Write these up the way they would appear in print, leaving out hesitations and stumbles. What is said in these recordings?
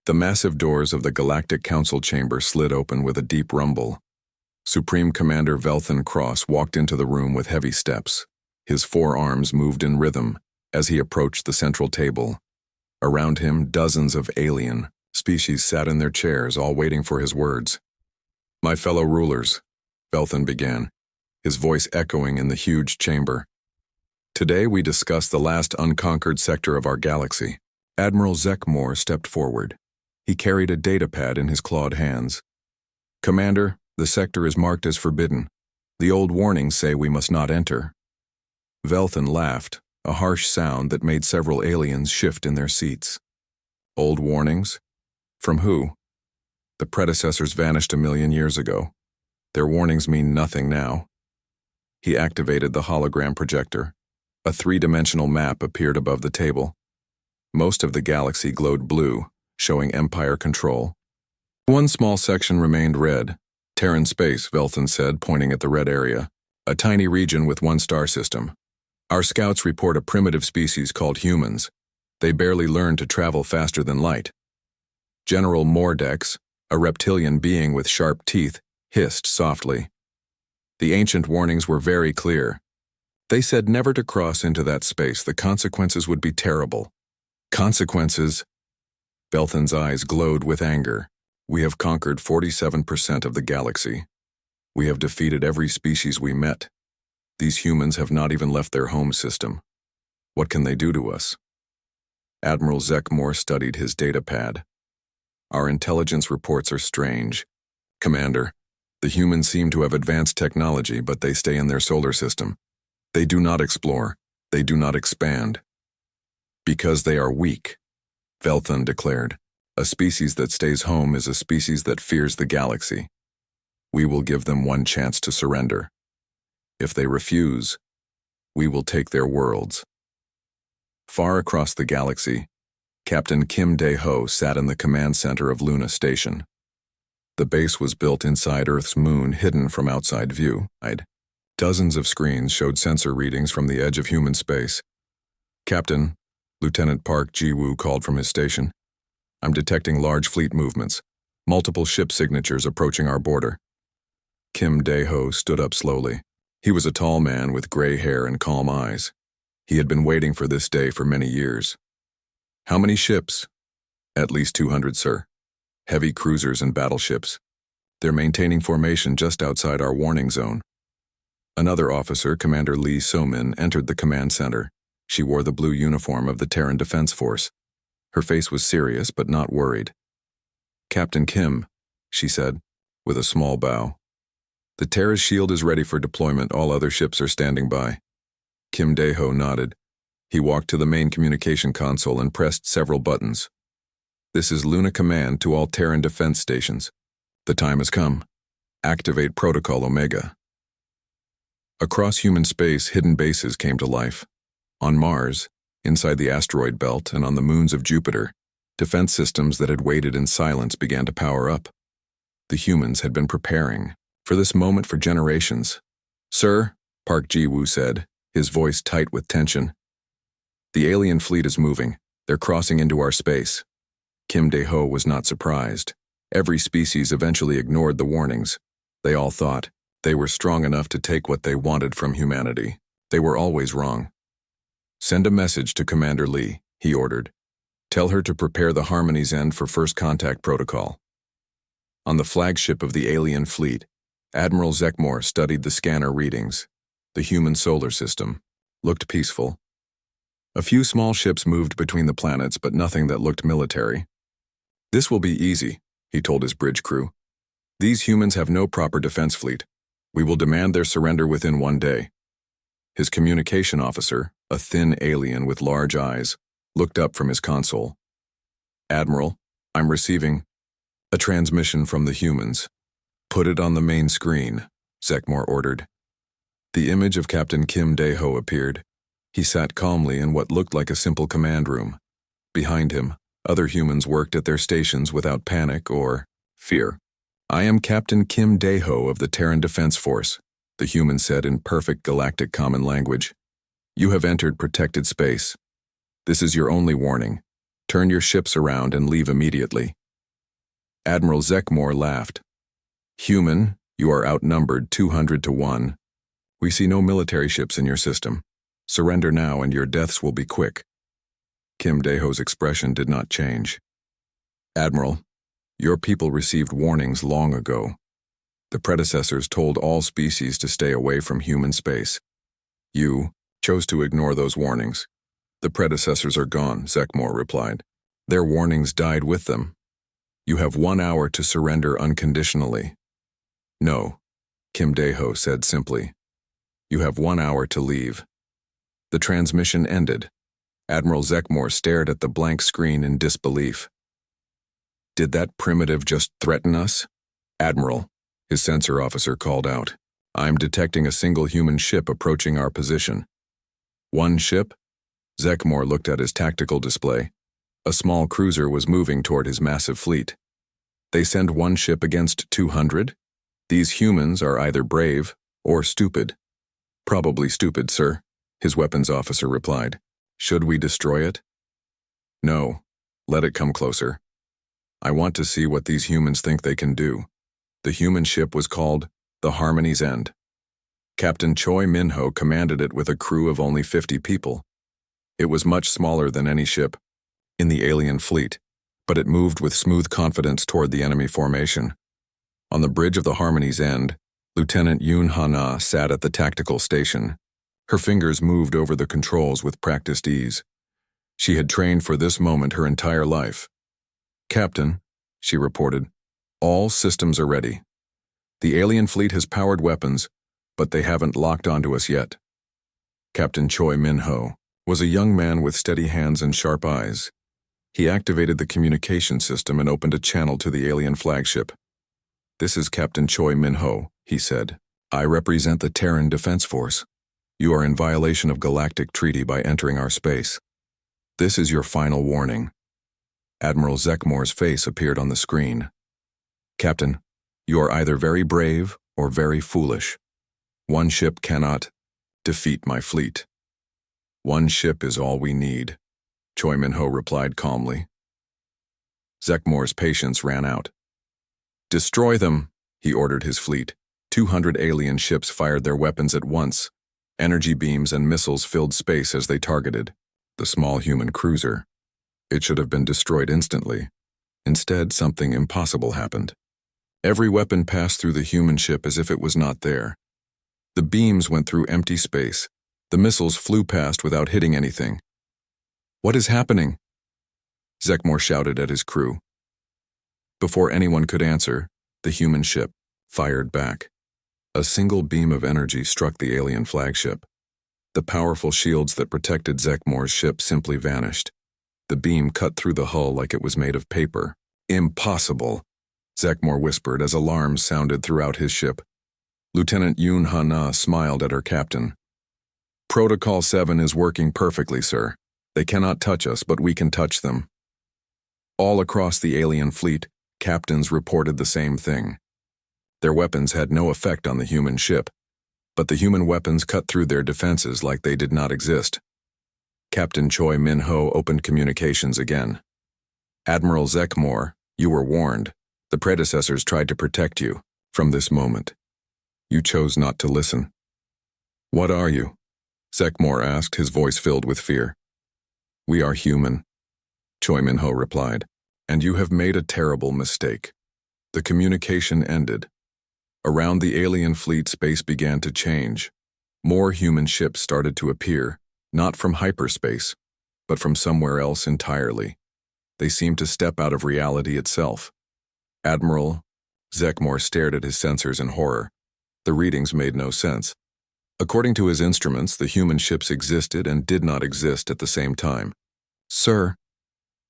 The massive doors of the Galactic Council chamber slid open with a deep rumble. Supreme Commander Velthan Cross walked into the room with heavy steps. His forearms moved in rhythm as he approached the central table. Around him, dozens of alien species sat in their chairs, all waiting for his words. "My fellow rulers," Velthan began, his voice echoing in the huge chamber. "Today we discuss the last unconquered sector of our galaxy." Admiral Zekmor stepped forward. He carried a datapad in his clawed hands. "Commander, the sector is marked as forbidden. The old warnings say we must not enter." Velthan laughed, a harsh sound that made several aliens shift in their seats. "Old warnings? From who?" "The predecessors vanished 1,000,000 years ago. Their warnings mean nothing now." He activated the hologram projector. A three-dimensional map appeared above the table. Most of the galaxy glowed blue, showing Empire control. One small section remained red. "Terran space," Velthan said, pointing at the red area. "A tiny region with one star system. Our scouts report a primitive species called humans. They barely learn to travel faster than light." General Mordex, a reptilian being with sharp teeth, hissed softly. "The ancient warnings were very clear. They said never to cross into that space. The consequences would be terrible." "Consequences?" Velthan's eyes glowed with anger. "We have conquered 47% of the galaxy. We have defeated every species we met. These humans have not even left their home system. What can they do to us?" Admiral Zekmor studied his datapad. "Our intelligence reports are strange. Commander, the humans seem to have advanced technology, but they stay in their solar system. They do not explore. They do not expand. Because they are weak," Velthan declared. "A species that stays home is a species that fears the galaxy. We will give them one chance to surrender. If they refuse, we will take their worlds." Far across the galaxy, Captain Kim Dae-ho sat in the command center of Luna Station. The base was built inside Earth's moon, hidden from outside view. Dozens of screens showed sensor readings from the edge of human space. "Captain," Lieutenant Park Ji-woo called from his station, "I'm detecting large fleet movements, multiple ship signatures approaching our border." Kim Dae-ho stood up slowly. He was a tall man with gray hair and calm eyes. He had been waiting for this day for many years. "How many ships?" "At least 200, sir. Heavy cruisers and battleships. They're maintaining formation just outside our warning zone." Another officer, Commander Lee So-min, entered the command center. She wore the blue uniform of the Terran Defense Force. Her face was serious but not worried. "Captain Kim," she said, with a small bow. "The Terra's shield is ready for deployment. All other ships are standing by." Kim Dae-ho nodded. He walked to the main communication console and pressed several buttons. "This is Luna Command to all Terran defense stations. The time has come. Activate Protocol Omega." Across human space, hidden bases came to life. On Mars, inside the asteroid belt, and on the moons of Jupiter, defense systems that had waited in silence began to power up. The humans had been preparing for this moment for generations. "Sir," Park Ji-woo said, his voice tight with tension, "the alien fleet is moving. They're crossing into our space." Kim Dae-ho was not surprised. Every species eventually ignored the warnings. They all thought they were strong enough to take what they wanted from humanity. They were always wrong. "Send a message to Commander Lee," he ordered. "Tell her to prepare the Harmony's End for first contact protocol." On the flagship of the alien fleet, Admiral Zekmor studied the scanner readings. The human solar system looked peaceful. A few small ships moved between the planets, but nothing that looked military. "This will be easy," he told his bridge crew. "These humans have no proper defense fleet. We will demand their surrender within 1 day." His communication officer, a thin alien with large eyes, looked up from his console. "Admiral, I'm receiving a transmission from the humans." "Put it on the main screen," Zekmor ordered. The image of Captain Kim Dae-ho appeared. He sat calmly in what looked like a simple command room. Behind him, other humans worked at their stations without panic or fear. "I am Captain Kim Dae-ho of the Terran Defense Force," the human said in perfect galactic common language. "You have entered protected space. This is your only warning. Turn your ships around and leave immediately." Admiral Zekmore laughed. "Human, you are outnumbered 200 to 1. We see no military ships in your system. Surrender now and your deaths will be quick." Kim Daeho's expression did not change. "Admiral, your people received warnings long ago. The predecessors told all species to stay away from human space. You chose to ignore those warnings. The predecessors are gone," Zekmore replied. "Their warnings died with them. You have 1 hour to surrender unconditionally." "No," Kim Daeho said simply. "You have 1 hour to leave." The transmission ended. Admiral Zekmore stared at the blank screen in disbelief. "Did that primitive just threaten us?" "Admiral," his sensor officer called out, "I'm detecting a single human ship approaching our position." "One ship?" Zekmore looked at his tactical display. A small cruiser was moving toward his massive fleet. "They send one ship against 200? These humans are either brave or stupid." "Probably stupid, sir," his weapons officer replied. "Should we destroy it?" "No. Let it come closer. I want to see what these humans think they can do." The human ship was called the Harmony's End. Captain Choi Min-ho commanded it with a crew of only 50 people. It was much smaller than any ship in the alien fleet, but it moved with smooth confidence toward the enemy formation. On the bridge of the Harmony's End, Lieutenant Yoon Ha-na sat at the tactical station. Her fingers moved over the controls with practiced ease. She had trained for this moment her entire life. "Captain," she reported, "all systems are ready. The alien fleet has powered weapons, but they haven't locked onto us yet." Captain Choi Min-ho was a young man with steady hands and sharp eyes. He activated the communication system and opened a channel to the alien flagship. "This is Captain Choi Min-ho," he said. "I represent the Terran Defense Force. You are in violation of Galactic Treaty by entering our space. This is your final warning." Admiral Zekmore's face appeared on the screen. "Captain, you are either very brave or very foolish. One ship cannot defeat my fleet." "One ship is all we need," Choi Min-ho replied calmly. Zekmore's patience ran out. "Destroy them," he ordered his fleet. 200 alien ships fired their weapons at once. Energy beams and missiles filled space as they targeted the small human cruiser. It should have been destroyed instantly. Instead, something impossible happened. Every weapon passed through the human ship as if it was not there. The beams went through empty space. The missiles flew past without hitting anything. "What is happening?" Zekmore shouted at his crew. Before anyone could answer, the human ship fired back. A single beam of energy struck the alien flagship. The powerful shields that protected Zekmore's ship simply vanished. The beam cut through the hull like it was made of paper. "Impossible," Zekmore whispered as alarms sounded throughout his ship. Lieutenant Yoon Ha-na smiled at her captain. "Protocol 7 is working perfectly, sir. They cannot touch us, but we can touch them." All across the alien fleet, captains reported the same thing. Their weapons had no effect on the human ship, but the human weapons cut through their defenses like they did not exist. Captain Choi Min-ho opened communications again. "Admiral Zekmore, you were warned. The predecessors tried to protect you. From this moment, you chose not to listen." "What are you?" Zekmore asked, his voice filled with fear. "We are human," Choi Min-ho replied, "and you have made a terrible mistake." The communication ended. Around the alien fleet, space began to change. More human ships started to appear, not from hyperspace, but from somewhere else entirely. They seemed to step out of reality itself. Admiral Zekmore stared at his sensors in horror. The readings made no sense. According to his instruments, the human ships existed and did not exist at the same time. "Sir,"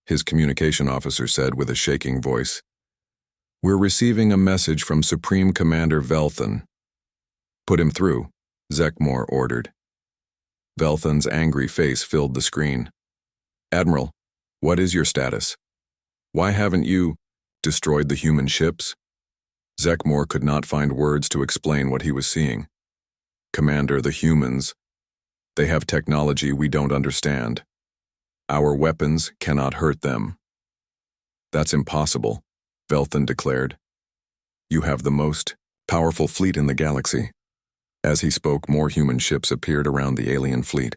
his communication officer said with a shaking voice, "we're receiving a message from Supreme Commander Velthan." "Put him through," Zekmore ordered. Velthan's angry face filled the screen. "Admiral, what is your status? Why haven't you destroyed the human ships?" Zekmore could not find words to explain what he was seeing. "Commander, the humans, they have technology we don't understand. Our weapons cannot hurt them. That's impossible, Velthan declared. You have the most powerful fleet in the galaxy. As he spoke, more human ships appeared around the alien fleet.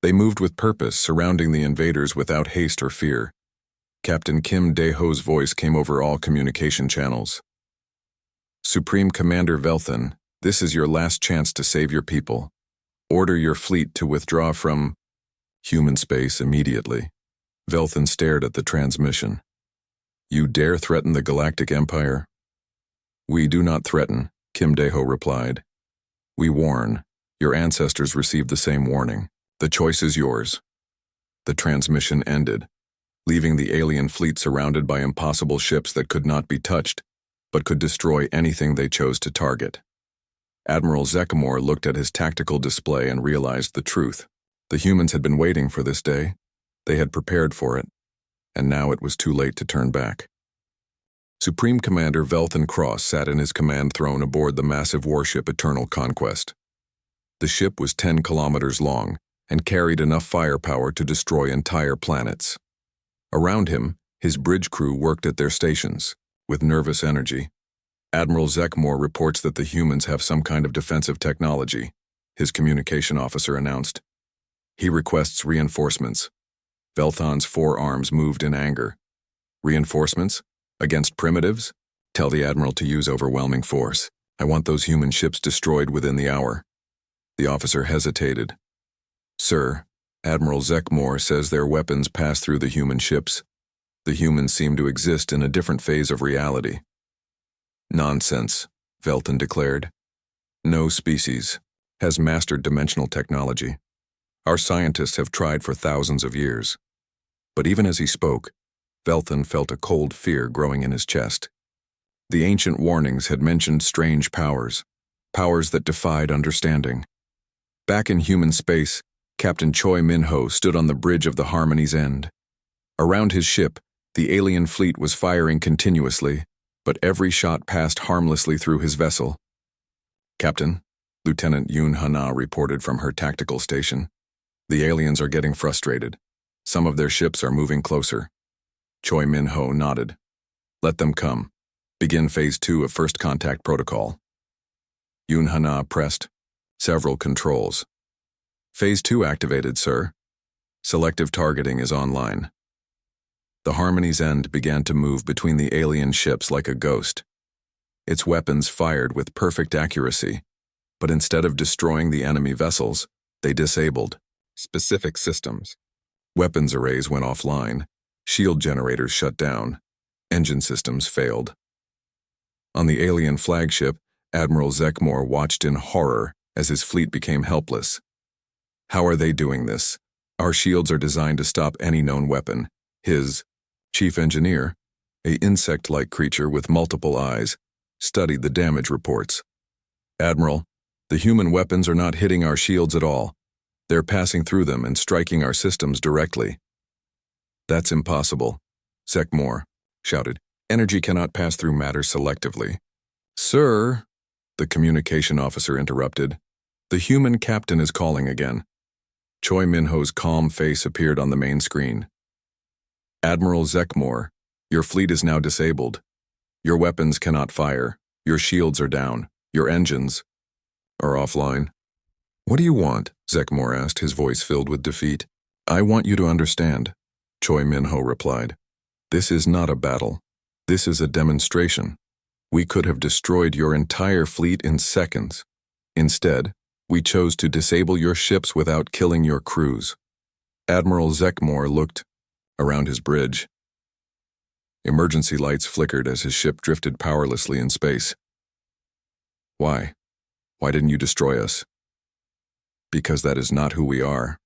They moved with purpose, surrounding the invaders without haste or fear. Captain Kim Daeho's voice came over all communication channels. Supreme Commander Velthan, this is your last chance to save your people. Order your fleet to withdraw from human space immediately. Velthan stared at the transmission. You dare threaten the Galactic Empire? We do not threaten, Kim Daeho replied. We warn. Your ancestors received the same warning. The choice is yours. The transmission ended, leaving the alien fleet surrounded by impossible ships that could not be touched, but could destroy anything they chose to target. Admiral Zekmor looked at his tactical display and realized the truth. The humans had been waiting for this day. They had prepared for it, and now it was too late to turn back. Supreme Commander Velthan Cross sat in his command throne aboard the massive warship Eternal Conquest. The ship was 10 kilometers long and carried enough firepower to destroy entire planets. Around him, his bridge crew worked at their stations, with nervous energy. Admiral Zekmor reports that the humans have some kind of defensive technology, his communication officer announced. He requests reinforcements. Velthan's forearms moved in anger. Reinforcements? Against primitives? Tell the Admiral to use overwhelming force. I want those human ships destroyed within the hour. The officer hesitated. Sir, Admiral Zekmor says their weapons pass through the human ships. The humans seem to exist in a different phase of reality. Nonsense, Velthan declared. No species has mastered dimensional technology. Our scientists have tried for thousands of years. But even as he spoke, Velthan felt a cold fear growing in his chest. The ancient warnings had mentioned strange powers, powers that defied understanding. Back in human space, Captain Choi Min-ho stood on the bridge of the Harmony's End. Around his ship, the alien fleet was firing continuously, but every shot passed harmlessly through his vessel. Captain, Lieutenant Yoon Hana reported from her tactical station. The aliens are getting frustrated. Some of their ships are moving closer. Choi Min-ho nodded. Let them come. Begin Phase 2 of First Contact Protocol. Yoon Hana pressed several controls. Phase 2 activated, sir. Selective targeting is online. The Harmony's End began to move between the alien ships like a ghost. Its weapons fired with perfect accuracy, but instead of destroying the enemy vessels, they disabled specific systems. Weapons arrays went offline, shield generators shut down, engine systems failed. On the alien flagship, Admiral Zekmor watched in horror as his fleet became helpless. How are they doing this? Our shields are designed to stop any known weapon. His chief engineer, an insect-like creature with multiple eyes, studied the damage reports. Admiral, the human weapons are not hitting our shields at all. They're passing through them and striking our systems directly. That's impossible, Zekmor shouted. Energy cannot pass through matter selectively. Sir, the communication officer interrupted. The human captain is calling again. Choi Min-ho's calm face appeared on the main screen. Admiral Zekmor, your fleet is now disabled. Your weapons cannot fire. Your shields are down. Your engines are offline. What do you want? Zekmor asked, his voice filled with defeat. I want you to understand, Choi Min-ho replied. This is not a battle. This is a demonstration. We could have destroyed your entire fleet in seconds. Instead, we chose to disable your ships without killing your crews. Admiral Zekmor looked around his bridge. Emergency lights flickered as his ship drifted powerlessly in space. Why? Why didn't you destroy us? Because that is not who we are,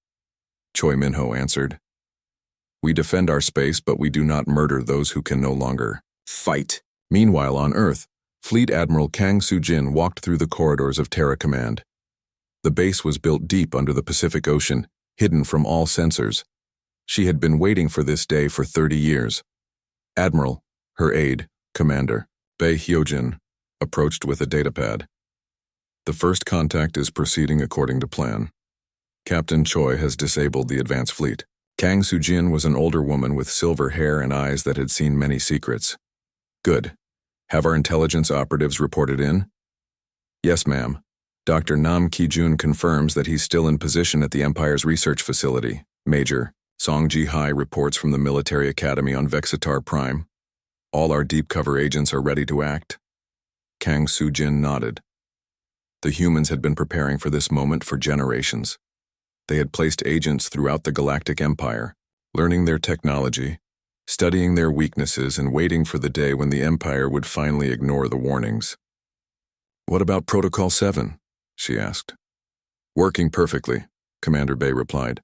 Choi Min-ho answered. We defend our space, but we do not murder those who can no longer fight. Meanwhile, on Earth, Fleet Admiral Kang Soo-jin walked through the corridors of Terra Command. The base was built deep under the Pacific Ocean, hidden from all sensors. She had been waiting for this day for 30 years. Admiral, her aide, Commander, Bae Hyojin, approached with a datapad. The first contact is proceeding according to plan. Captain Choi has disabled the advance fleet. Kang Sujin was an older woman with silver hair and eyes that had seen many secrets. Good. Have our intelligence operatives reported in? Yes, ma'am. Dr. Nam Ki-jun confirms that he's still in position at the Empire's research facility. Major, Song Ji-hai reports from the military academy on Vexitar Prime. All our deep cover agents are ready to act. Kang Sujin nodded. The humans had been preparing for this moment for generations. They had placed agents throughout the Galactic Empire, learning their technology, studying their weaknesses, and waiting for the day when the Empire would finally ignore the warnings. What about Protocol 7? She asked. Working perfectly, Commander Bay replied.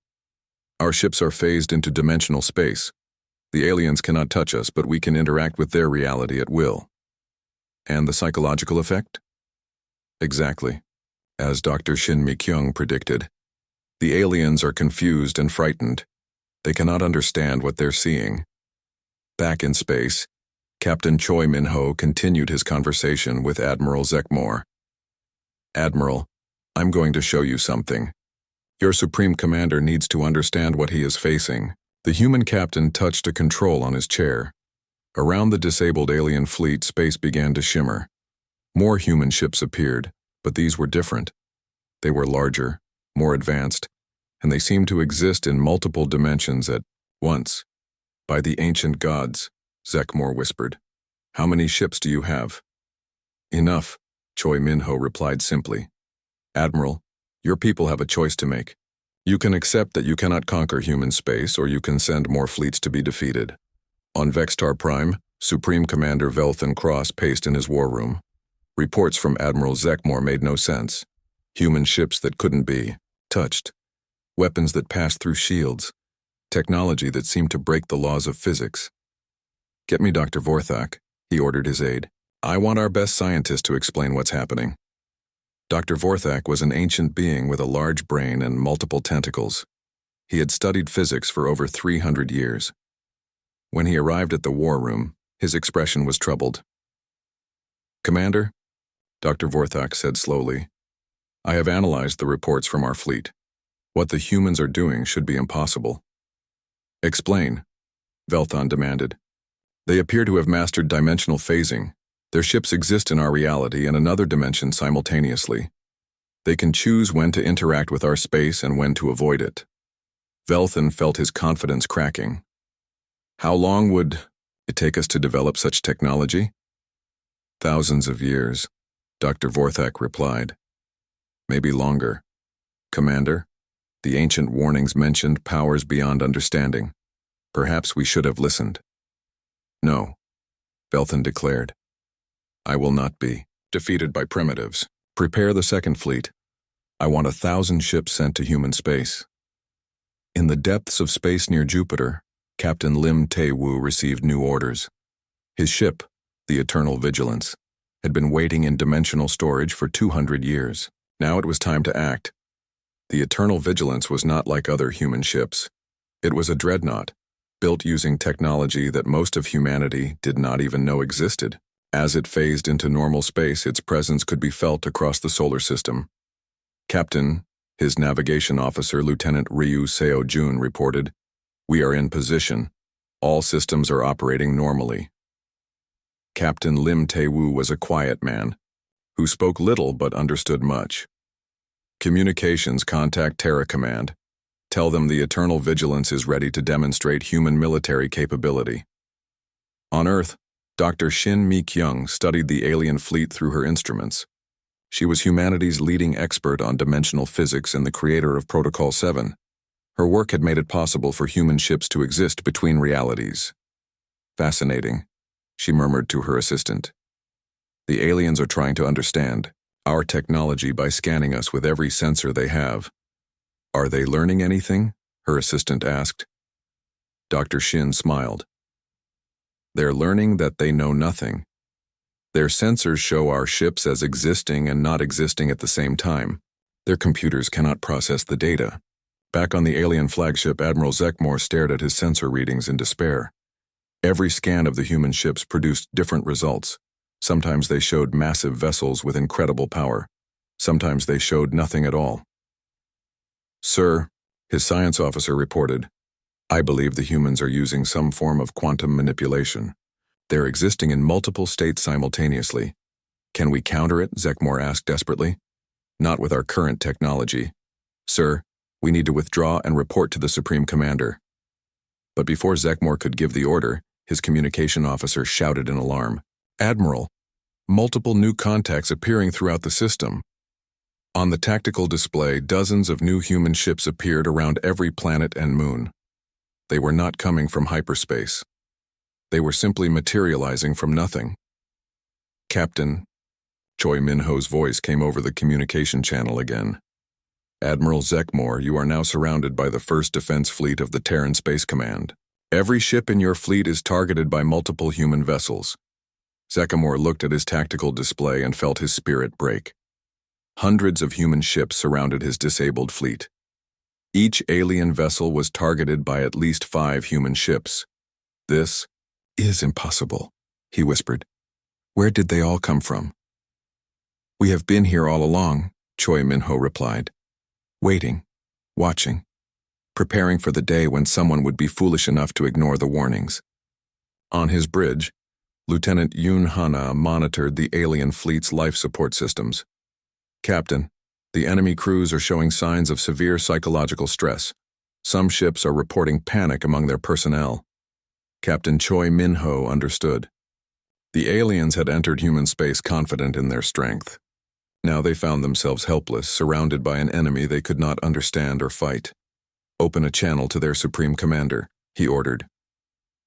Our ships are phased into dimensional space. The aliens cannot touch us, but we can interact with their reality at will. And the psychological effect? Exactly. As Dr. Shin Mi-kyung predicted, the aliens are confused and frightened. They cannot understand what they're seeing. Back in space, Captain Choi Min-ho continued his conversation with Admiral Zekmore. Admiral, I'm going to show you something. Your Supreme Commander needs to understand what he is facing. The human captain touched a control on his chair. Around the disabled alien fleet, space began to shimmer. More human ships appeared, but these were different. They were larger, more advanced, and they seemed to exist in multiple dimensions at once. By the ancient gods, Zekmore whispered. How many ships do you have? Enough, Choi Min-ho replied simply. Admiral, your people have a choice to make. You can accept that you cannot conquer human space, or you can send more fleets to be defeated. On Vexitar Prime, Supreme Commander Velthan Cross paced in his war room. Reports from Admiral Zekmore made no sense. Human ships that couldn't be touched. Weapons that passed through shields. Technology that seemed to break the laws of physics. Get me Dr. Vorthak, he ordered his aide. I want our best scientist to explain what's happening. Dr. Vorthak was an ancient being with a large brain and multiple tentacles. He had studied physics for over 300 years. When he arrived at the war room, his expression was troubled. Commander, Dr. Vorthak said slowly, I have analyzed the reports from our fleet. What the humans are doing should be impossible. Explain, Velthan demanded. They appear to have mastered dimensional phasing. Their ships exist in our reality and another dimension simultaneously. They can choose when to interact with our space and when to avoid it. Velthan felt his confidence cracking. How long would it take us to develop such technology? Thousands of years, Dr. Vorthak replied. Maybe longer. Commander, the ancient warnings mentioned powers beyond understanding. Perhaps we should have listened. No, Velthan declared. I will not be defeated by primitives. Prepare the second fleet. I want 1,000 ships sent to human space. In the depths of space near Jupiter, Captain Lim Tae-woo received new orders. His ship, the Eternal Vigilance, had been waiting in dimensional storage for 200 years. Now it was time to act. The Eternal Vigilance was not like other human ships. It was a dreadnought, built using technology that most of humanity did not even know existed. As it phased into normal space, its presence could be felt across the solar system. Captain, his navigation officer, Lieutenant Ryu Seo-jun, reported, We are in position. All systems are operating normally. Captain Lim Tae-woo was a quiet man, who spoke little but understood much. Communications, contact Terra Command. Tell them the Eternal Vigilance is ready to demonstrate human military capability. On Earth, Dr. Shin Mi-kyung studied the alien fleet through her instruments. She was humanity's leading expert on dimensional physics and the creator of Protocol 7. Her work had made it possible for human ships to exist between realities. Fascinating, she murmured to her assistant. The aliens are trying to understand our technology by scanning us with every sensor they have. Are they learning anything? Her assistant asked. Dr. Shin smiled. They're learning that they know nothing. Their sensors show our ships as existing and not existing at the same time. Their computers cannot process the data. Back on the alien flagship, Admiral Zekmore stared at his sensor readings in despair. Every scan of the human ships produced different results. Sometimes they showed massive vessels with incredible power. Sometimes they showed nothing at all. Sir, his science officer reported, I believe the humans are using some form of quantum manipulation. They're existing in multiple states simultaneously. Can we counter it? Zekmore asked desperately. Not with our current technology. Sir, we need to withdraw and report to the Supreme Commander. But before Zekmore could give the order, his communication officer shouted in alarm. Admiral, multiple new contacts appearing throughout the system. On the tactical display, dozens of new human ships appeared around every planet and moon. They were not coming from hyperspace. They were simply materializing from nothing. Captain, Choi Min-ho's voice came over the communication channel again. Admiral Zekmore, you are now surrounded by the 1st Defense Fleet of the Terran Space Command. Every ship in your fleet is targeted by multiple human vessels. Zekmore looked at his tactical display and felt his spirit break. Hundreds of human ships surrounded his disabled fleet. Each alien vessel was targeted by at least 5 human ships. This is impossible, he whispered. Where did they all come from? We have been here all along, Choi Min-ho replied. Waiting, watching, preparing for the day when someone would be foolish enough to ignore the warnings. On his bridge, Lieutenant Yoon Hana monitored the alien fleet's life support systems. Captain, the enemy crews are showing signs of severe psychological stress. Some ships are reporting panic among their personnel. Captain Choi Min-ho understood. The aliens had entered human space confident in their strength. Now they found themselves helpless, surrounded by an enemy they could not understand or fight. Open a channel to their Supreme Commander, he ordered.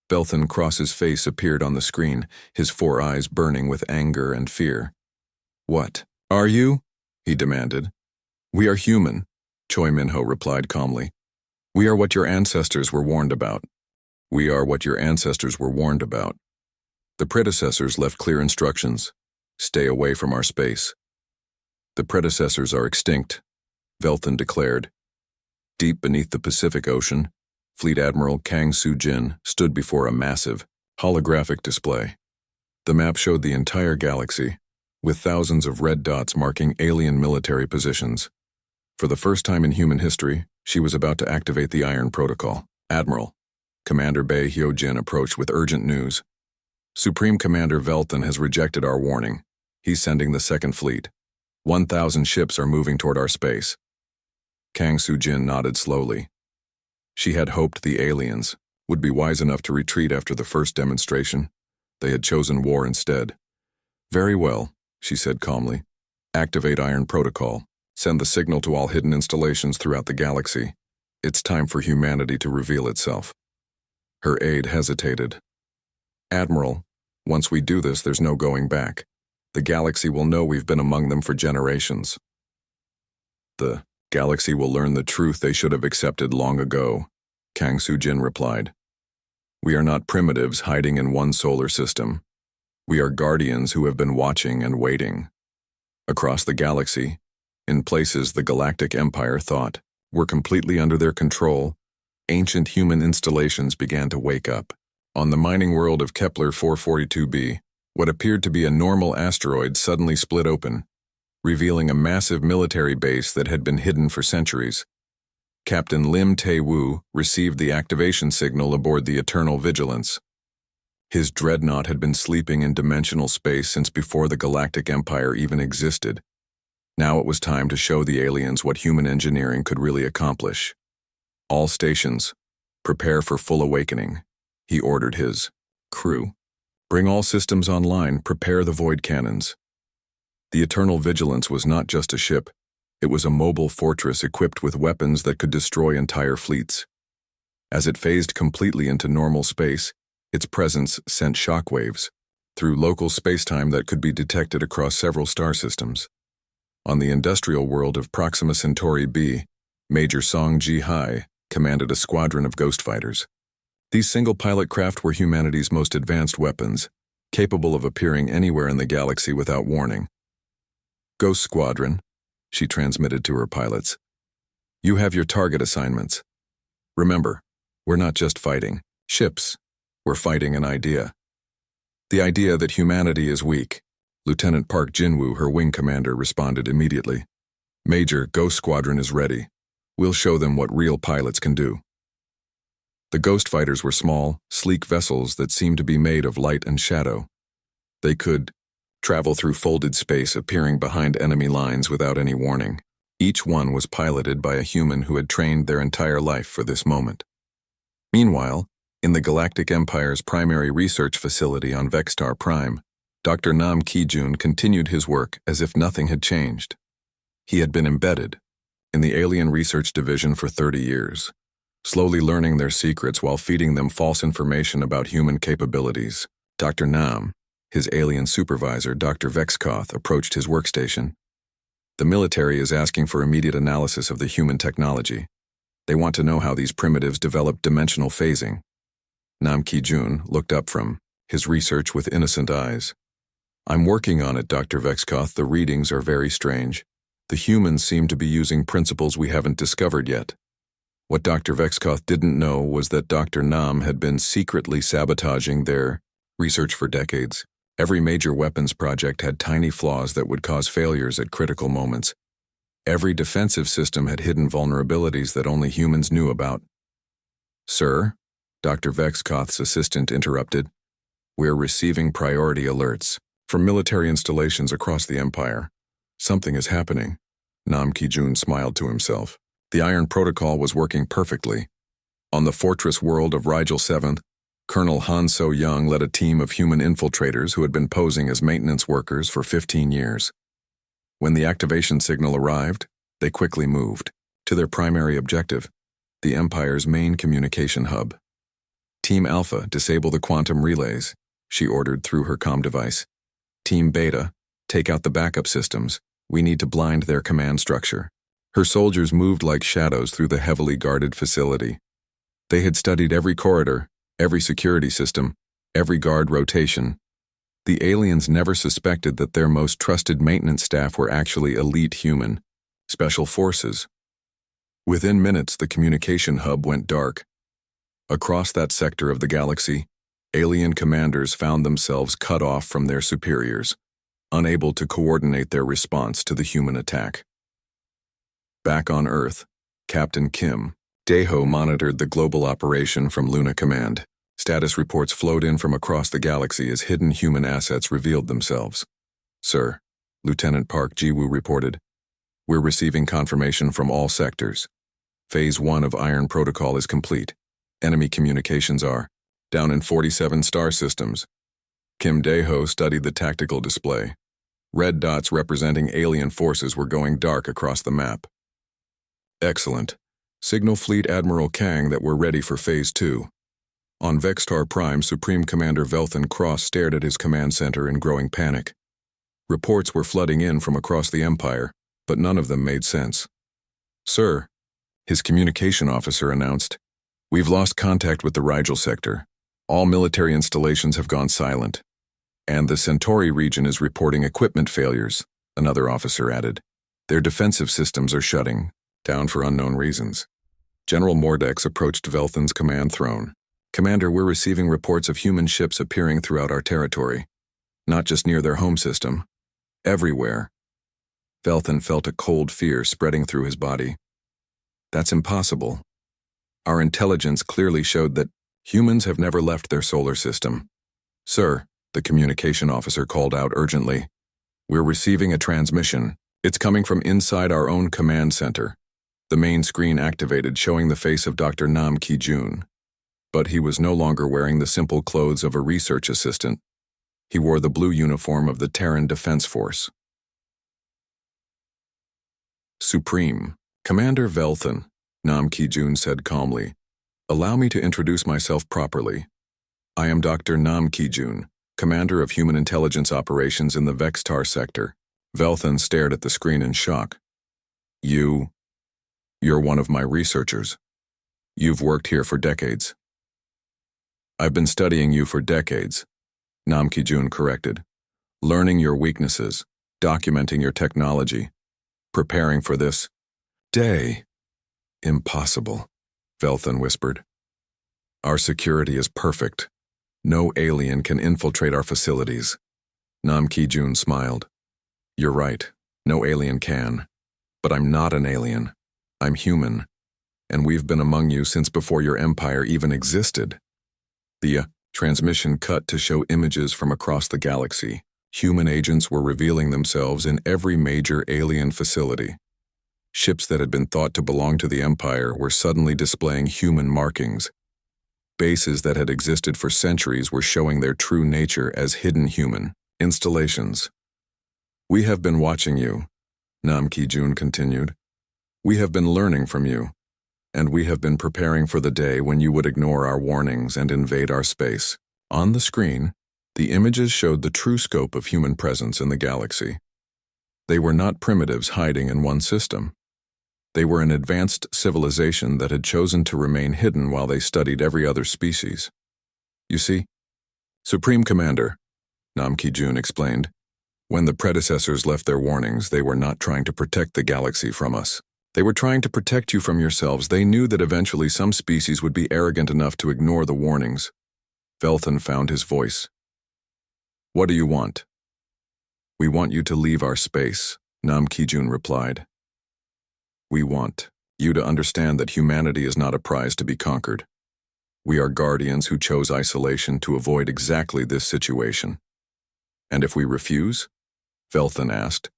Belthan Cross's face appeared on the screen, his 4 eyes burning with anger and fear. What are you? He demanded. We are human, Choi Min-ho replied calmly. We are what your ancestors were warned about. We are what your ancestors were warned about. The predecessors left clear instructions. Stay away from our space. The predecessors are extinct, Belthan declared. Deep beneath the Pacific Ocean, Fleet Admiral Kang Soo-jin stood before a massive, holographic display. The map showed the entire galaxy, with thousands of red dots marking alien military positions. For the first time in human history, she was about to activate the Iron Protocol. Admiral, Commander Bae Hyo-jin approached with urgent news. Supreme Commander Belthan has rejected our warning. He's sending the 2nd Fleet. 1,000 ships are moving toward our space. Kang Soo-jin nodded slowly. She had hoped the aliens would be wise enough to retreat after the first demonstration. They had chosen war instead. Very well, she said calmly. Activate Iron Protocol. Send the signal to all hidden installations throughout the galaxy. It's time for humanity to reveal itself. Her aide hesitated. Admiral, once we do this, there's no going back. The galaxy will know we've been among them for generations. The galaxy will learn the truth they should have accepted long ago, Kang Soo-jin replied. We are not primitives hiding in one solar system. We are guardians who have been watching and waiting. Across the galaxy, in places the Galactic Empire thought were completely under their control, ancient human installations began to wake up. On the mining world of Kepler 442b, what appeared to be a normal asteroid suddenly split open, revealing a massive military base that had been hidden for centuries. Captain Lim Tae-woo received the activation signal aboard the Eternal Vigilance. His dreadnought had been sleeping in dimensional space since before the Galactic Empire even existed. Now it was time to show the aliens what human engineering could really accomplish. All stations, prepare for full awakening, he ordered his crew. Bring all systems online, prepare the void cannons. The Eternal Vigilance was not just a ship, it was a mobile fortress equipped with weapons that could destroy entire fleets. As it phased completely into normal space, its presence sent shockwaves through local spacetime that could be detected across several star systems. On the industrial world of Proxima Centauri b, Major Song Ji-hai commanded a squadron of ghost fighters. These single-pilot craft were humanity's most advanced weapons, capable of appearing anywhere in the galaxy without warning. Ghost Squadron, she transmitted to her pilots. You have your target assignments. Remember, we're not just fighting ships, we're fighting an idea. The idea that humanity is weak. Lieutenant Park Jin-woo, her wing commander, responded immediately. Major, Ghost Squadron is ready. We'll show them what real pilots can do. The ghost fighters were small, sleek vessels that seemed to be made of light and shadow. They could travel through folded space, appearing behind enemy lines without any warning. Each one was piloted by a human who had trained their entire life for this moment. Meanwhile, in the Galactic Empire's primary research facility on Vextar Prime, Dr. Nam Ki-jun continued his work as if nothing had changed. He had been embedded in the Alien Research Division for 30 years, slowly learning their secrets while feeding them false information about human capabilities. Dr. Nam, his alien supervisor, Dr. Vexkoth, approached his workstation. The military is asking for immediate analysis of the human technology. They want to know how these primitives develop dimensional phasing. Nam Ki-jun looked up from his research with innocent eyes. I'm working on it, Dr. Vexkoth. The readings are very strange. The humans seem to be using principles we haven't discovered yet. What Dr. Vexkoth didn't know was that Dr. Nam had been secretly sabotaging their research for decades. Every major weapons project had tiny flaws that would cause failures at critical moments. Every defensive system had hidden vulnerabilities that only humans knew about. Sir, Dr. Vexkoth's assistant interrupted, we're receiving priority alerts from military installations across the Empire. Something is happening. Nam Ki-jun smiled to himself. The Iron Protocol was working perfectly. On the fortress world of Rigel 7th, Colonel Han So-young led a team of human infiltrators who had been posing as maintenance workers for 15 years. When the activation signal arrived, they quickly moved to their primary objective, the Empire's main communication hub. Team Alpha, disable the quantum relays, she ordered through her comm device. Team Beta, take out the backup systems. We need to blind their command structure. Her soldiers moved like shadows through the heavily guarded facility. They had studied every corridor, every security system, every guard rotation. The aliens never suspected that their most trusted maintenance staff were actually elite human special forces. Within minutes, the communication hub went dark. Across that sector of the galaxy, alien commanders found themselves cut off from their superiors, unable to coordinate their response to the human attack. Back on Earth, Captain Kim Daeho monitored the global operation from Luna Command. Status reports flowed in from across the galaxy as hidden human assets revealed themselves. Sir, Lieutenant Park Ji-woo reported, we're receiving confirmation from all sectors. Phase 1 of Iron Protocol is complete. Enemy communications are down in 47 star systems. Kim Daeho studied the tactical display. Red dots representing alien forces were going dark across the map. Excellent. Signal Fleet Admiral Kang that we're ready for Phase 2. On Vextar Prime, Supreme Commander Velthan Cross stared at his command center in growing panic. Reports were flooding in from across the Empire, but none of them made sense. Sir, his communication officer announced, we've lost contact with the Rigel sector. All military installations have gone silent. And the Centauri region is reporting equipment failures, another officer added. Their defensive systems are shutting down for unknown reasons. General Mordex approached Velthan's command throne. Commander, we're receiving reports of human ships appearing throughout our territory. Not just near their home system. Everywhere. Velthan felt a cold fear spreading through his body. That's impossible. Our intelligence clearly showed that humans have never left their solar system. Sir, the communication officer called out urgently. We're receiving a transmission. It's coming from inside our own command center. The main screen activated, showing the face of Dr. Nam Ki-jun. But he was no longer wearing the simple clothes of a research assistant. He wore the blue uniform of the Terran Defense Force. Supreme. Commander Velthan, Nam Ki-jun said calmly. Allow me to introduce myself properly. I am Dr. Nam Ki-jun, Commander of Human Intelligence Operations in the Vextar sector. Velthan stared at the screen in shock. You're one of my researchers. You've worked here for decades. I've been studying you for decades, Nam Ki-jun corrected. Learning your weaknesses, documenting your technology, preparing for this day. Impossible, Velthan whispered. Our security is perfect. No alien can infiltrate our facilities. Nam Ki-jun smiled. You're right, no alien can. But I'm not an alien. I'm human. and we've been among you since before your empire even existed." The transmission cut to show images from across the galaxy. Human agents were revealing themselves in every major alien facility. Ships that had been thought to belong to the Empire were suddenly displaying human markings. Bases that had existed for centuries were showing their true nature as hidden human installations. "We have been watching you," Nam Ki-jun continued. "We have been learning from you, and we have been preparing for the day when you would ignore our warnings and invade our space." On the screen, the images showed the true scope of human presence in the galaxy. They were not primitives hiding in one system. They were an advanced civilization that had chosen to remain hidden while they studied every other species. "You see, Supreme Commander," Nam Ki-jun explained, "when the predecessors left their warnings, they were not trying to protect the galaxy from us. They were trying to protect you from yourselves. They knew that eventually some species would be arrogant enough to ignore the warnings." Velthan found his voice. "What do you want?" "We want you to leave our space," Nam Ki-jun replied. "We want you to understand that humanity is not a prize to be conquered. We are guardians who chose isolation to avoid exactly this situation." "And if we refuse?" Velthan asked,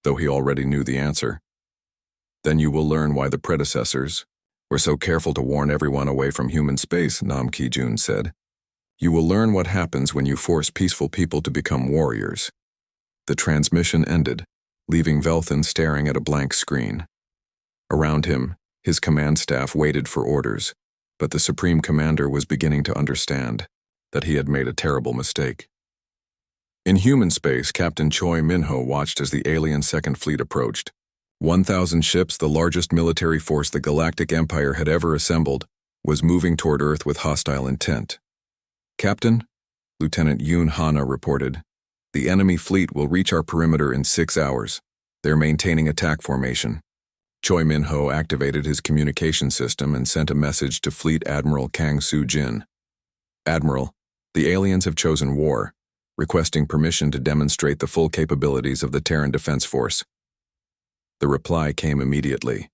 though he already knew the answer. "Then you will learn why the predecessors were so careful to warn everyone away from human space," Nam Ki-jun said. "You will learn what happens when you force peaceful people to become warriors." The transmission ended, leaving Velthan staring at a blank screen. Around him, his command staff waited for orders, but the Supreme Commander was beginning to understand that he had made a terrible mistake. In human space, Captain Choi Minho watched as the alien Second Fleet approached. 1,000 ships, the largest military force the Galactic Empire had ever assembled, was moving toward Earth with hostile intent. "Captain," Lieutenant Yoon Hana reported, "the enemy fleet will reach our perimeter in 6 hours. They're maintaining attack formation." Choi Min-ho activated his communication system and sent a message to Fleet Admiral Kang Soo-jin. "Admiral, the aliens have chosen war, requesting permission to demonstrate the full capabilities of the Terran Defense Force." The reply came immediately.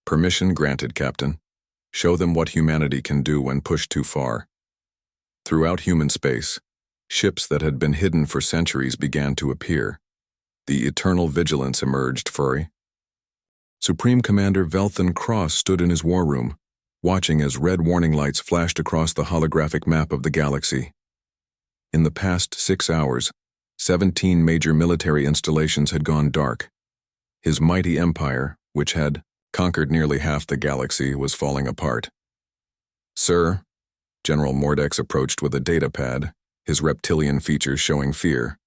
"Permission granted, Captain. Show them what humanity can do when pushed too far." Throughout human space, ships that had been hidden for centuries began to appear. The eternal vigilance emerged for Supreme Commander Velthan Cross stood in his war room, watching as red warning lights flashed across the holographic map of the galaxy. In the past 6 hours, 17 major military installations had gone dark. His mighty empire, which had conquered nearly half the galaxy, was falling apart. "Sir," General Mordex approached with a data pad, his reptilian features showing fear.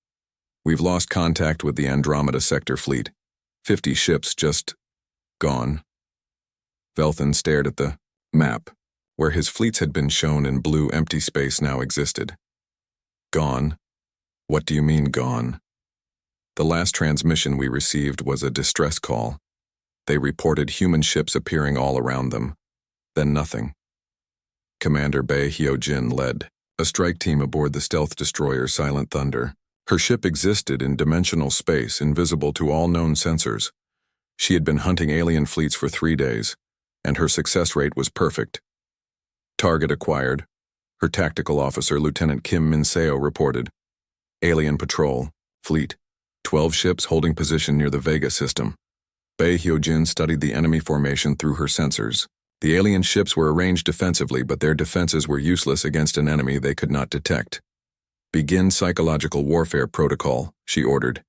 "We've lost contact with the Andromeda Sector fleet. 50 ships just gone." Velthan stared at the map, where his fleets had been shown in blue. Empty space now existed. "Gone? What do you mean, gone?" "The last transmission we received was a distress call. They reported human ships appearing all around them. Then nothing." Commander Bae Hyo-jin led a strike team aboard the stealth destroyer Silent Thunder. Her ship existed in dimensional space, invisible to all known sensors. She had been hunting alien fleets for 3 days, and her success rate was perfect. "Target acquired," her tactical officer, Lieutenant Kim Min-seo, reported. "Alien patrol, fleet, 12 ships holding position near the Vega system." Bae Hyo-jin studied the enemy formation through her sensors. The alien ships were arranged defensively, but their defenses were useless against an enemy they could not detect. "Begin psychological warfare protocol," she ordered.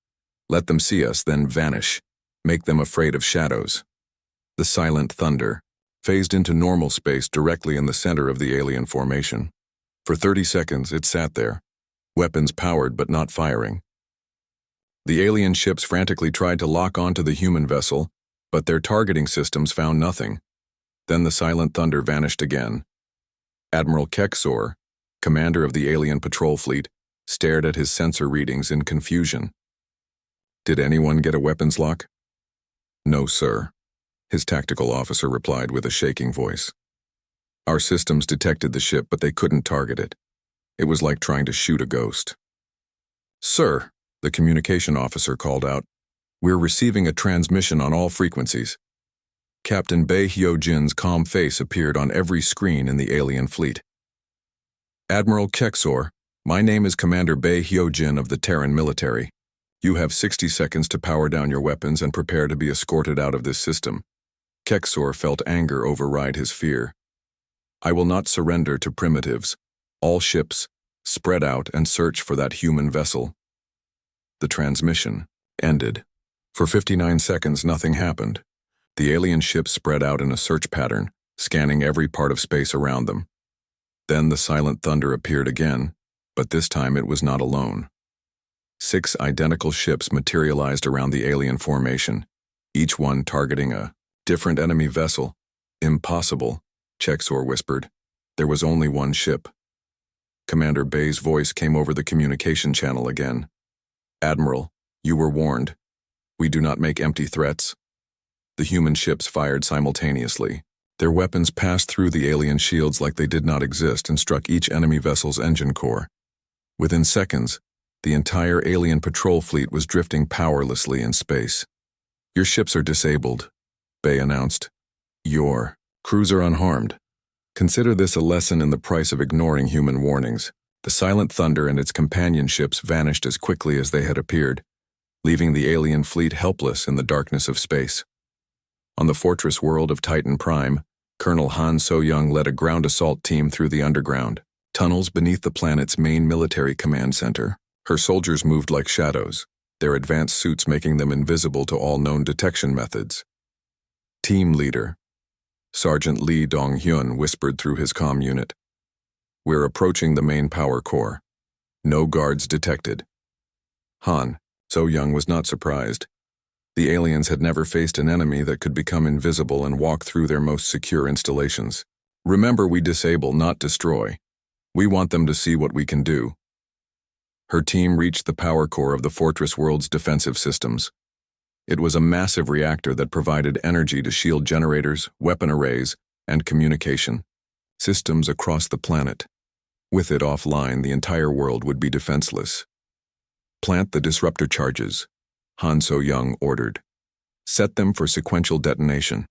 "Let them see us, then vanish. Make them afraid of shadows." The Silent Thunder phased into normal space directly in the center of the alien formation. For 30 seconds, it sat there, weapons powered but not firing. The alien ships frantically tried to lock onto the human vessel, but their targeting systems found nothing. Then the Silent Thunder vanished again. Admiral Keksor, commander of the alien patrol fleet, stared at his sensor readings in confusion. "Did anyone get a weapons lock?" "No, sir," his tactical officer replied with a shaking voice. "Our systems detected the ship, but they couldn't target it. It was like trying to shoot a ghost." "Sir," the communication officer called out, "we're receiving a transmission on all frequencies." Captain Bae Hyo-jin's calm face appeared on every screen in the alien fleet. Admiral Kexor, my name is Commander Bae Hyo-jin of the Terran military. You have 60 seconds to power down your weapons and prepare to be escorted out of this system. Kexor felt anger override his fear. I will not surrender to primitives. All ships, spread out and search for that human vessel. The transmission ended. For 59 seconds, nothing happened. The alien ships spread out in a search pattern, scanning every part of space around them. Then the silent thunder appeared again, but this time it was not alone. 6 identical ships materialized around the alien formation, each one targeting a different enemy vessel. Impossible, Kexor whispered. There was only one ship. Commander Bae's voice came over the communication channel again. Admiral, you were warned. We do not make empty threats. The human ships fired simultaneously. Their weapons passed through the alien shields like they did not exist and struck each enemy vessel's engine core. Within seconds, the entire alien patrol fleet was drifting powerlessly in space. Your ships are disabled, Bae announced. Your crews are unharmed. Consider this a lesson in the price of ignoring human warnings. The silent thunder and its companion ships vanished as quickly as they had appeared, leaving the alien fleet helpless in the darkness of space. On the fortress world of Titan Prime, Colonel Han So-young led a ground assault team through the underground tunnels beneath the planet's main military command center. Her soldiers moved like shadows, their advanced suits making them invisible to all known detection methods. Team leader, Sergeant Lee Dong-hyun whispered through his comm unit. We're approaching the main power core. No guards detected. Han So-young was not surprised. The aliens had never faced an enemy that could become invisible and walk through their most secure installations. Remember, we disable, not destroy. We want them to see what we can do. Her team reached the power core of the fortress world's defensive systems. It was a massive reactor that provided energy to shield generators, weapon arrays, and communication systems across the planet. With it offline, the entire world would be defenseless. Plant the disruptor charges, Han So-young ordered. Set them for sequential detonation.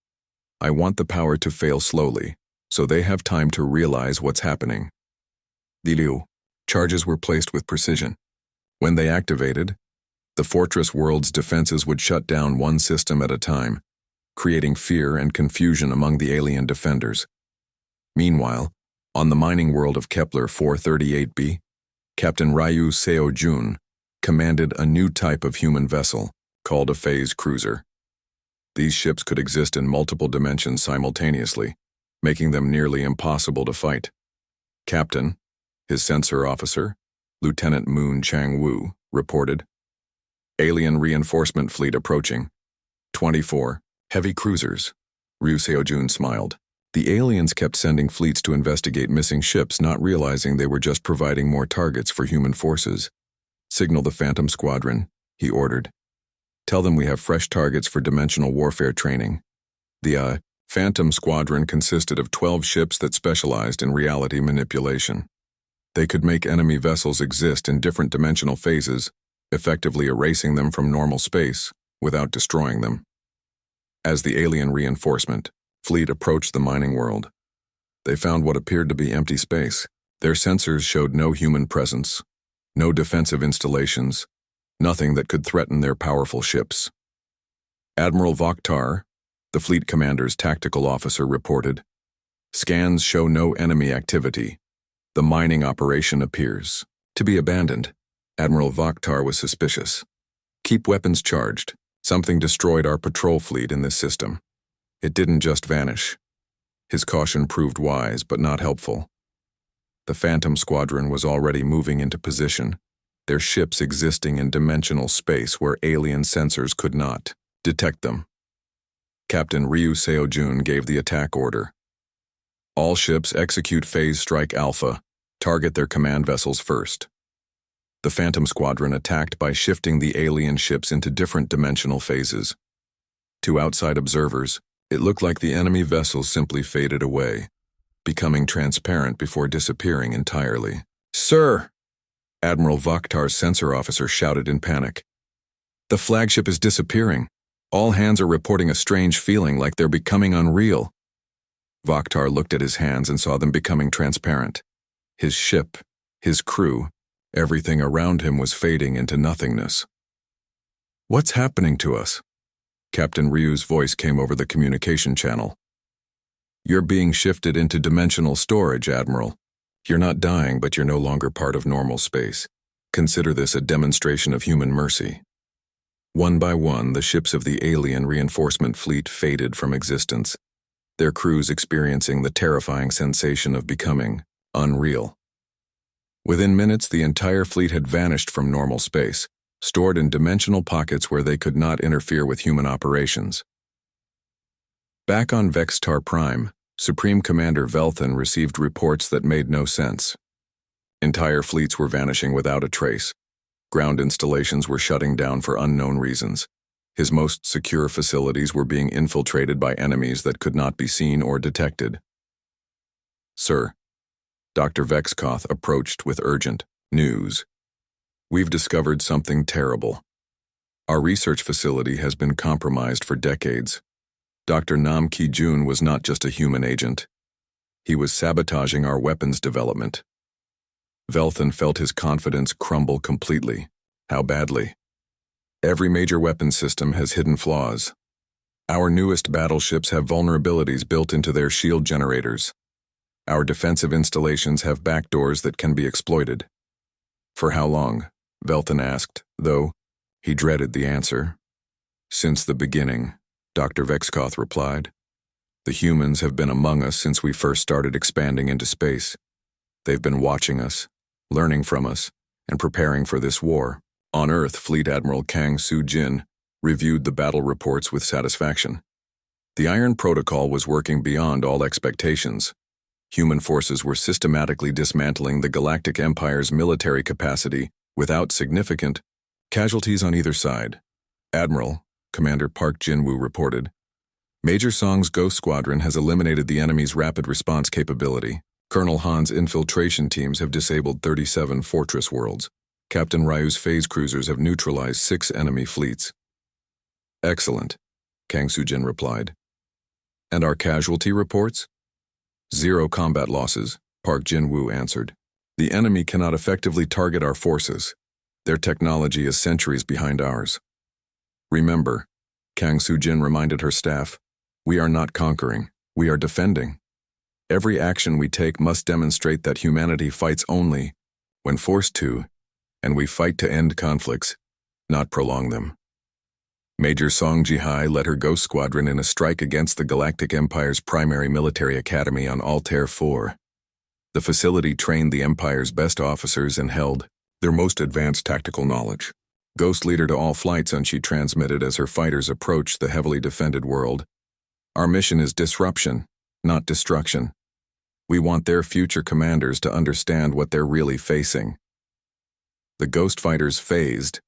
I want the power to fail slowly, so they have time to realize what's happening. Liu. Charges were placed with precision. When they activated, the fortress world's defenses would shut down one system at a time, creating fear and confusion among the alien defenders. Meanwhile, on the mining world of Kepler 438b, Captain Ryu Seo-jun commanded a new type of human vessel called a phase cruiser. These ships could exist in multiple dimensions simultaneously, making them nearly impossible to fight. Captain, his sensor officer, Lieutenant Moon Chang-woo, reported. Alien reinforcement fleet approaching. 24 heavy cruisers. Ryu Seo-jun smiled. The aliens kept sending fleets to investigate missing ships, not realizing they were just providing more targets for human forces. Signal the Phantom Squadron, he ordered. Tell them we have fresh targets for dimensional warfare training. The Phantom Squadron consisted of 12 ships that specialized in reality manipulation. They could make enemy vessels exist in different dimensional phases, effectively erasing them from normal space without destroying them. As the alien reinforcement fleet approached the mining world, they found what appeared to be empty space. Their sensors showed no human presence, no defensive installations, nothing that could threaten their powerful ships. Admiral Vokhtar, the fleet commander's tactical officer, reported. Scans show no enemy activity. The mining operation appears to be abandoned. Admiral Vokhtar was suspicious. Keep weapons charged. Something destroyed our patrol fleet in this system. It didn't just vanish. His caution proved wise, but not helpful. The Phantom Squadron was already moving into position, their ships existing in dimensional space where alien sensors could not detect them. Captain Ryu Seo-jun gave the attack order. All ships execute Phase Strike Alpha. Target their command vessels first. The Phantom Squadron attacked by shifting the alien ships into different dimensional phases. To outside observers, it looked like the enemy vessels simply faded away, becoming transparent before disappearing entirely. Sir! Admiral Vokhtar's sensor officer shouted in panic. The flagship is disappearing. All hands are reporting a strange feeling like they're becoming unreal. Vaktar looked at his hands and saw them becoming transparent. His ship, his crew, everything around him was fading into nothingness. What's happening to us? Captain Ryu's voice came over the communication channel. You're being shifted into dimensional storage, Admiral. You're not dying, but you're no longer part of normal space. Consider this a demonstration of human mercy. One by one, the ships of the alien reinforcement fleet faded from existence, their crews experiencing the terrifying sensation of becoming unreal. Within minutes, the entire fleet had vanished from normal space, stored in dimensional pockets where they could not interfere with human operations. Back on Vextar Prime, Supreme Commander Velthan received reports that made no sense. Entire fleets were vanishing without a trace. Ground installations were shutting down for unknown reasons. His most secure facilities were being infiltrated by enemies that could not be seen or detected. Sir, Dr. Vexkoth approached with urgent news. We've discovered something terrible. Our research facility has been compromised for decades. Dr. Nam Ki-jun was not just a human agent. He was sabotaging our weapons development. Velthan felt his confidence crumble completely. How badly? Every major weapon system has hidden flaws. Our newest battleships have vulnerabilities built into their shield generators. Our defensive installations have backdoors that can be exploited. For how long? Velthan asked, though he dreaded the answer. Since the beginning, Dr. Vexkoth replied. The humans have been among us since we first started expanding into space. They've been watching us, learning from us, and preparing for this war. On Earth, Fleet Admiral Kang Soo-jin reviewed the battle reports with satisfaction. The Iron Protocol was working beyond all expectations. Human forces were systematically dismantling the Galactic Empire's military capacity without significant casualties on either side. Admiral, Commander Park Jin-woo reported, Major Song's Ghost Squadron has eliminated the enemy's rapid response capability. Colonel Han's infiltration teams have disabled 37 fortress worlds. Captain Ryu's phase cruisers have neutralized 6 enemy fleets. Excellent, Kang Soo-jin replied. And our casualty reports? 0 combat losses, Park Jin-woo answered. The enemy cannot effectively target our forces. Their technology is centuries behind ours. Remember, Kang Soo-jin reminded her staff, we are not conquering, we are defending. Every action we take must demonstrate that humanity fights only when forced to, and we fight to end conflicts, not prolong them. Major Song Ji-hai led her Ghost Squadron in a strike against the Galactic Empire's primary military academy on Altair 4. The facility trained the Empire's best officers and held their most advanced tactical knowledge. Ghost leader to all flights, and she transmitted as her fighters approached the heavily defended world. Our mission is disruption, not destruction. We want their future commanders to understand what they're really facing. The Ghost fighters phased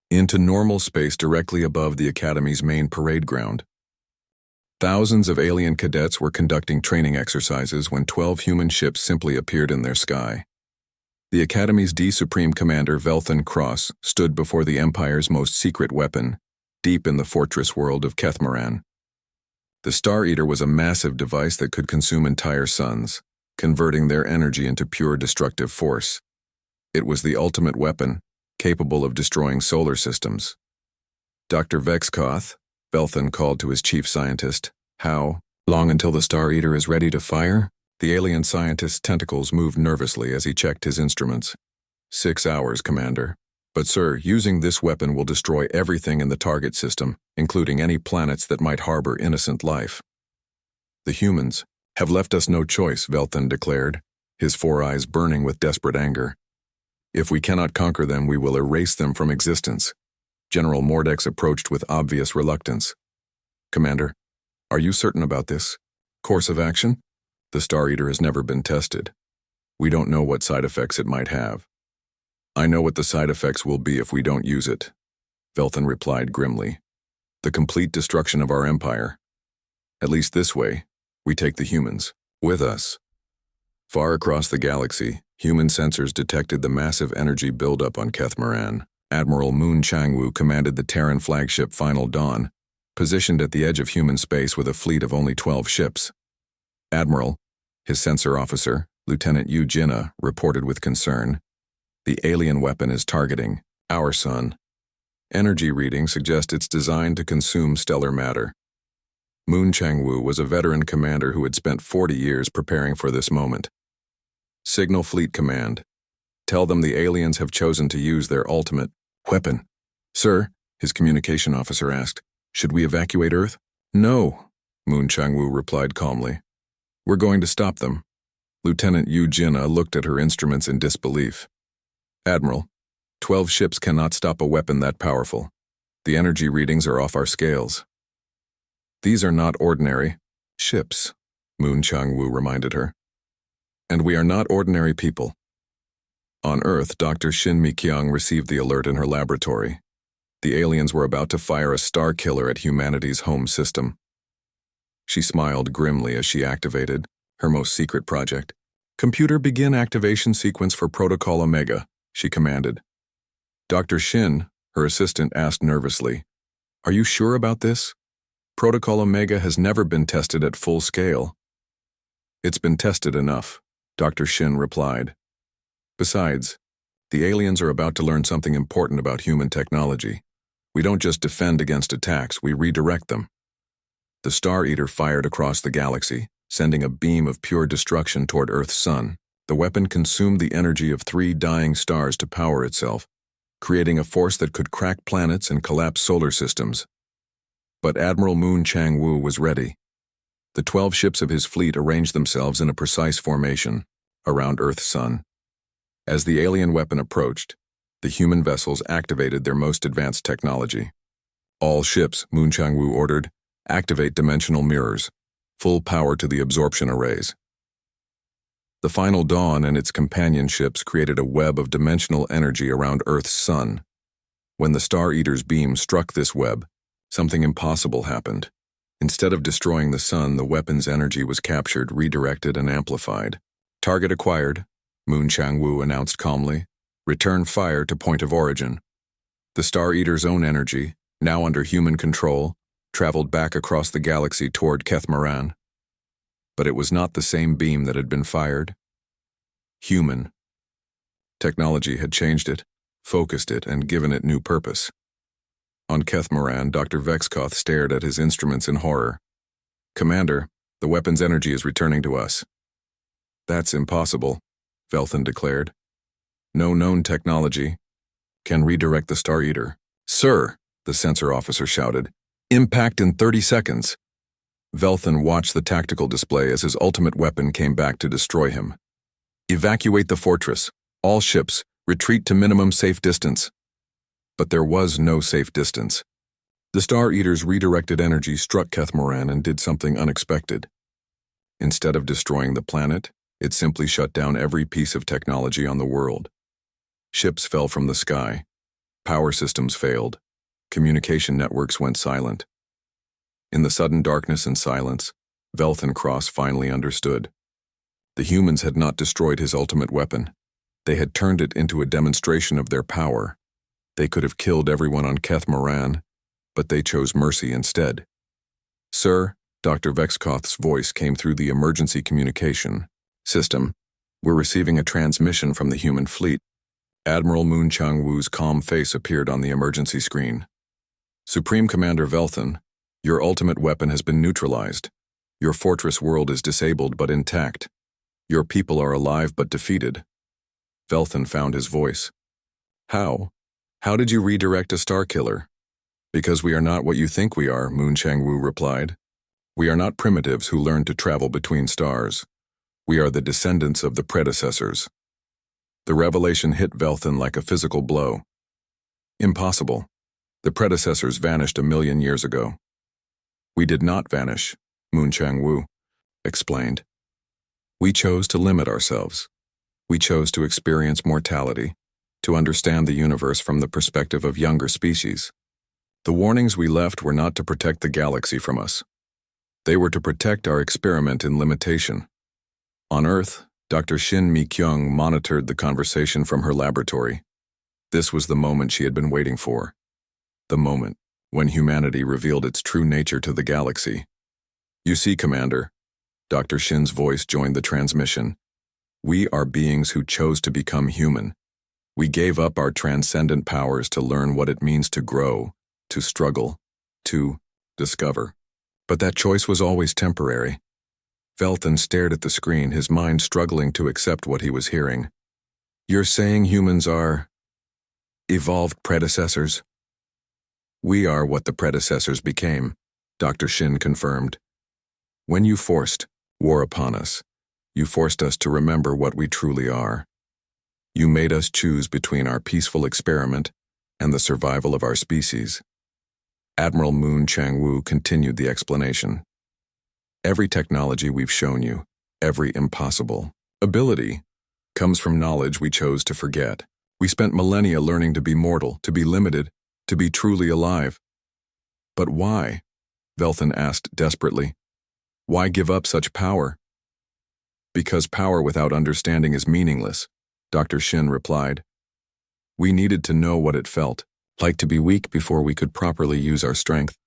into normal space directly above the Academy's main parade ground. Thousands of alien cadets were conducting training exercises when 12 human ships simply appeared in their sky. The Academy's Supreme Commander Velthan Cross stood before the Empire's most secret weapon, deep in the fortress world of Kethmaran. The Star Eater was a massive device that could consume entire suns, converting their energy into pure destructive force. It was the ultimate weapon, capable of destroying solar systems. Dr. Vexkoth, Velthan called to his chief scientist. How long until the Star Eater is ready to fire? The alien scientist's tentacles moved nervously as he checked his instruments. 6 hours, Commander. But sir, using this weapon will destroy everything in the target system, including any planets that might harbor innocent life. The humans have left us no choice, Velthan declared, his 4 eyes burning with desperate anger. If we cannot conquer them, we will erase them from existence. General Mordex approached with obvious reluctance. Commander, are you certain about this? Course of action? The Star Eater has never been tested. We don't know what side effects it might have. I know what the side effects will be if we don't use it, Velthan replied grimly. The complete destruction of our empire. At least this way, we take the humans with us. Far across the galaxy, human sensors detected the massive energy buildup on Kethmaran. Admiral Moon Changwoo commanded the Terran flagship Final Dawn, positioned at the edge of human space with a fleet of only 12 ships. Admiral, his sensor officer, Lieutenant Yu Jinna, reported with concern. The alien weapon is targeting our sun. Energy readings suggest it's designed to consume stellar matter. Moon Changwu was a veteran commander who had spent 40 years preparing for this moment. Signal Fleet Command. Tell them the aliens have chosen to use their ultimate weapon. Sir, his communication officer asked, should we evacuate Earth? No, Moon Changwu replied calmly. We're going to stop them. Lieutenant Yu Jinna looked at her instruments in disbelief. Admiral, 12 ships cannot stop a weapon that powerful. The energy readings are off our scales. These are not ordinary ships, Moon Changwu reminded her. And we are not ordinary people. On Earth, Dr. Shin Mi-kyung received the alert in her laboratory. The aliens were about to fire a star killer at humanity's home system. She smiled grimly as she activated her most secret project. Computer, begin activation sequence for Protocol Omega, she commanded. Dr. Shin, her assistant, asked nervously, are you sure about this? Protocol Omega has never been tested at full scale. It's been tested enough, Dr. Shin replied. Besides, the aliens are about to learn something important about human technology. We don't just defend against attacks, we redirect them. The Star Eater fired across the galaxy, sending a beam of pure destruction toward Earth's sun. The weapon consumed the energy of 3 dying stars to power itself, creating a force that could crack planets and collapse solar systems. But Admiral Moon Changwu was ready. The 12 ships of his fleet arranged themselves in a precise formation around Earth's sun. As the alien weapon approached, the human vessels activated their most advanced technology. All ships, Moon Changwu ordered, activate dimensional mirrors, full power to the absorption arrays. The Final Dawn and its companion ships created a web of dimensional energy around Earth's sun. When the Star Eater's beam struck this web, something impossible happened. Instead of destroying the sun, the weapon's energy was captured, redirected, and amplified. Target acquired, Moon Changwu announced calmly. Return fire to point of origin. The Star Eater's own energy, now under human control, traveled back across the galaxy toward Kethmaran. But it was not the same beam that had been fired. Human. Technology had changed it, focused it, and given it new purpose. On Kethmaran, Dr. Vexkoth stared at his instruments in horror. Commander, the weapon's energy is returning to us. That's impossible, Velthan declared. No known technology can redirect the Star Eater. Sir, the sensor officer shouted. Impact in 30 seconds. Velthan watched the tactical display as his ultimate weapon came back to destroy him. Evacuate the fortress. All ships, retreat to minimum safe distance. But there was no safe distance. The Star Eater's redirected energy struck Kethmaran and did something unexpected. Instead of destroying the planet, it simply shut down every piece of technology on the world. Ships fell from the sky. Power systems failed. Communication networks went silent. In the sudden darkness and silence, Velthan Cross finally understood. The humans had not destroyed his ultimate weapon. They had turned it into a demonstration of their power. They could have killed everyone on Kethmaran, but they chose mercy instead. Sir, Dr. Vexkoth's voice came through the emergency communication system. We're receiving a transmission from the human fleet. Admiral Moon Changwu's calm face appeared on the emergency screen. Supreme Commander Velthan, your ultimate weapon has been neutralized. Your fortress world is disabled but intact. Your people are alive but defeated. Velthan found his voice. How? How did you redirect a star killer? Because we are not what you think we are, Moon Changwu replied. We are not primitives who learned to travel between stars. We are the descendants of the predecessors. The revelation hit Velthan like a physical blow. Impossible. The predecessors vanished 1,000,000 years ago. We did not vanish, Moon Changwu explained. We chose to limit ourselves. We chose to experience mortality, to understand the universe from the perspective of younger species. The warnings we left were not to protect the galaxy from us. They were to protect our experiment in limitation. On Earth, Dr. Shin Mi-kyung monitored the conversation from her laboratory. This was the moment she had been waiting for. The moment when humanity revealed its true nature to the galaxy. "You see, Commander," Dr. Shin's voice joined the transmission. "We are beings who chose to become human. We gave up our transcendent powers to learn what it means to grow, to struggle, to discover. But that choice was always temporary." Velthan stared at the screen, his mind struggling to accept what he was hearing. "You're saying humans are evolved predecessors?" "We are what the predecessors became," Dr. Shin confirmed. "When you forced war upon us, you forced us to remember what we truly are. You made us choose between our peaceful experiment and the survival of our species." Admiral Moon Changwu continued the explanation. "Every technology we've shown you, every impossible ability, comes from knowledge we chose to forget. We spent millennia learning to be mortal, to be limited, to be truly alive." "But why?" Velthan asked desperately. "Why give up such power?" "Because power without understanding is meaningless," Dr. Shin replied. "We needed to know what it felt like to be weak before we could properly use our strength.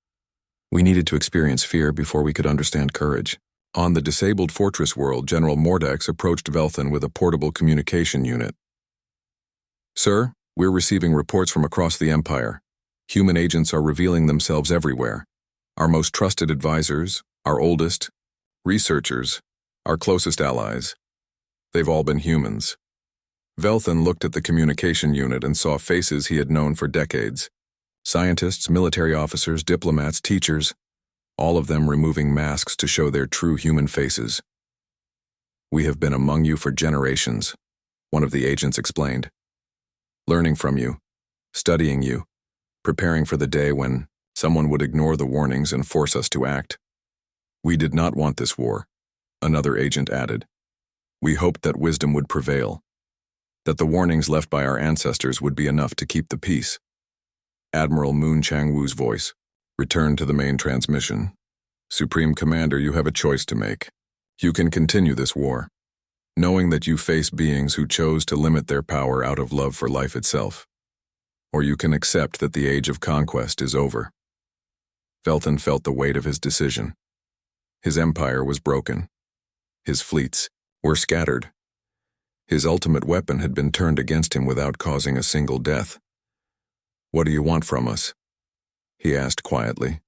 We needed to experience fear before we could understand courage." On the disabled fortress world, General Mordax approached Velthan with a portable communication unit. "Sir, we're receiving reports from across the Empire. Human agents are revealing themselves everywhere. Our most trusted advisors, our oldest, researchers, our closest allies. They've all been humans." Velthan looked at the communication unit and saw faces he had known for decades. Scientists, military officers, diplomats, teachers, all of them removing masks to show their true human faces. "We have been among you for generations," one of the agents explained. "Learning from you, studying you, preparing for the day when someone would ignore the warnings and force us to act. We did not want this war," another agent added. "We hoped that wisdom would prevail, that the warnings left by our ancestors would be enough to keep the peace." Admiral Moon Changwu's voice returned to the main transmission. "Supreme Commander, you have a choice to make. You can continue this war, knowing that you face beings who chose to limit their power out of love for life itself. Or you can accept that the age of conquest is over." Velthan felt the weight of his decision. His empire was broken. His fleets were scattered. His ultimate weapon had been turned against him without causing a single death. "What do you want from us?" he asked quietly.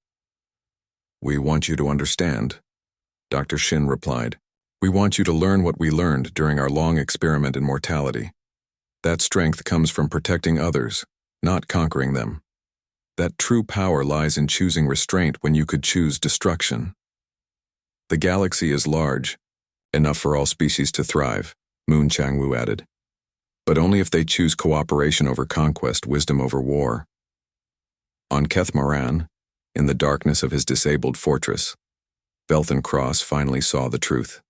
"We want you to understand," Dr. Shin replied. "We want you to learn what we learned during our long experiment in mortality. That strength comes from protecting others, not conquering them. That true power lies in choosing restraint when you could choose destruction. The galaxy is large, enough for all species to thrive," Moon Changwu added. "But only if they choose cooperation over conquest, wisdom over war." On Kethmaran, in the darkness of his disabled fortress, Velthan Cross finally saw the truth.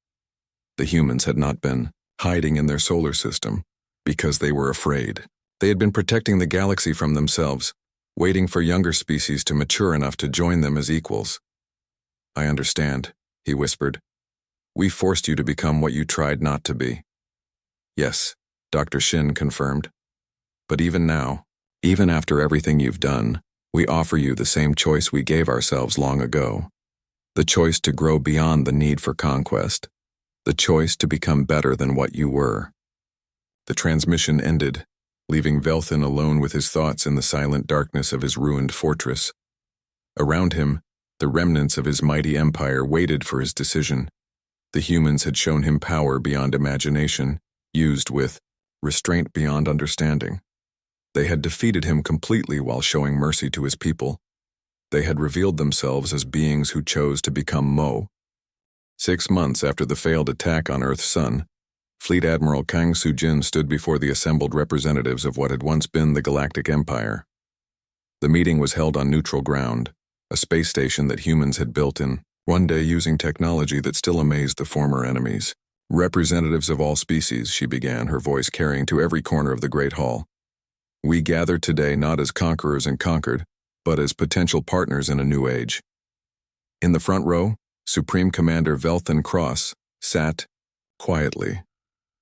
The humans had not been hiding in their solar system because they were afraid. They had been protecting the galaxy from themselves, waiting for younger species to mature enough to join them as equals. "I understand," he whispered. "We forced you to become what you tried not to be." "Yes," Dr. Shin confirmed. "But even now, even after everything you've done, we offer you the same choice we gave ourselves long ago. The choice to grow beyond the need for conquest. The choice to become better than what you were." The transmission ended, leaving Velthan alone with his thoughts in the silent darkness of his ruined fortress. Around him, the remnants of his mighty empire waited for his decision. The humans had shown him power beyond imagination, used with restraint beyond understanding. They had defeated him completely while showing mercy to his people. They had revealed themselves as beings who chose to become Mo. 6 months after the failed attack on Earth's sun, Fleet Admiral Kang Soo-jin stood before the assembled representatives of what had once been the Galactic Empire. The meeting was held on neutral ground, a space station that humans had built in one day using technology that still amazed the former enemies. "Representatives of all species," she began, her voice carrying to every corner of the Great Hall. "We gather today not as conquerors and conquered, but as potential partners in a new age." In the front row, Supreme Commander Velthan Cross sat quietly.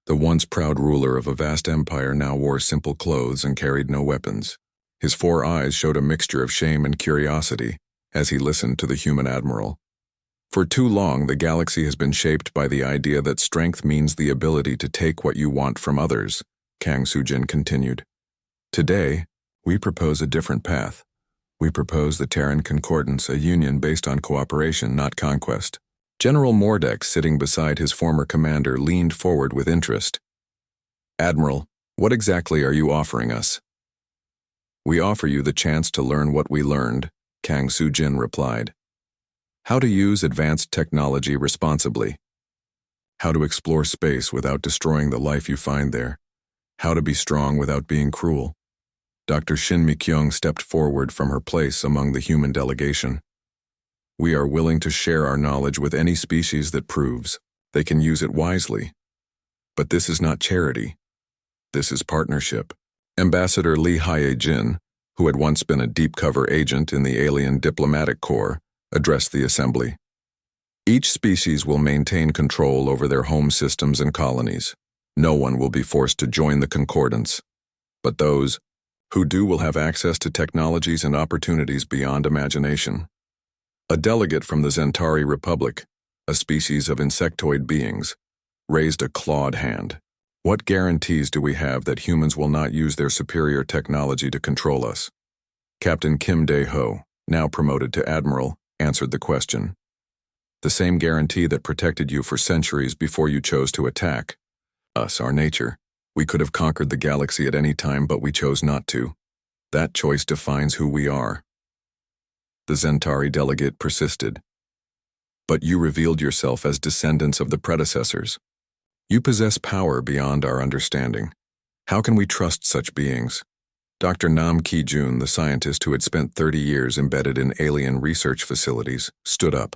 The once proud ruler of a vast empire now wore simple clothes and carried no weapons. His 4 eyes showed a mixture of shame and curiosity as he listened to the human admiral. For too long, the galaxy has been shaped by the idea that strength means the ability to take what you want from others, Kang Sujin continued. Today, we propose a different path. We propose the Terran Concordance, a union based on cooperation, not conquest. General Mordek, sitting beside his former commander, leaned forward with interest. Admiral, what exactly are you offering us? We offer you the chance to learn what we learned, Kang Sujin replied. How to use advanced technology responsibly. How to explore space without destroying the life you find there. How to be strong without being cruel. Dr. Shin Mi-kyung stepped forward from her place among the human delegation. We are willing to share our knowledge with any species that proves they can use it wisely. But this is not charity. This is partnership. Ambassador Lee Hae-jin, who had once been a deep-cover agent in the alien diplomatic corps, addressed the assembly. Each species will maintain control over their home systems and colonies. No one will be forced to join the concordance. But those who do will have access to technologies and opportunities beyond imagination. A delegate from the Zentari Republic, a species of insectoid beings, raised a clawed hand. What guarantees do we have that humans will not use their superior technology to control us? Captain Kim Dae-ho, now promoted to Admiral, answered the question. The same guarantee that protected you for centuries before you chose to attack. Us, our nature. We could have conquered the galaxy at any time, but we chose not to. That choice defines who we are. The Zentari delegate persisted. But you revealed yourself as descendants of the predecessors. You possess power beyond our understanding. How can we trust such beings? Dr. Nam Ki-jun, the scientist who had spent 30 years embedded in alien research facilities, stood up.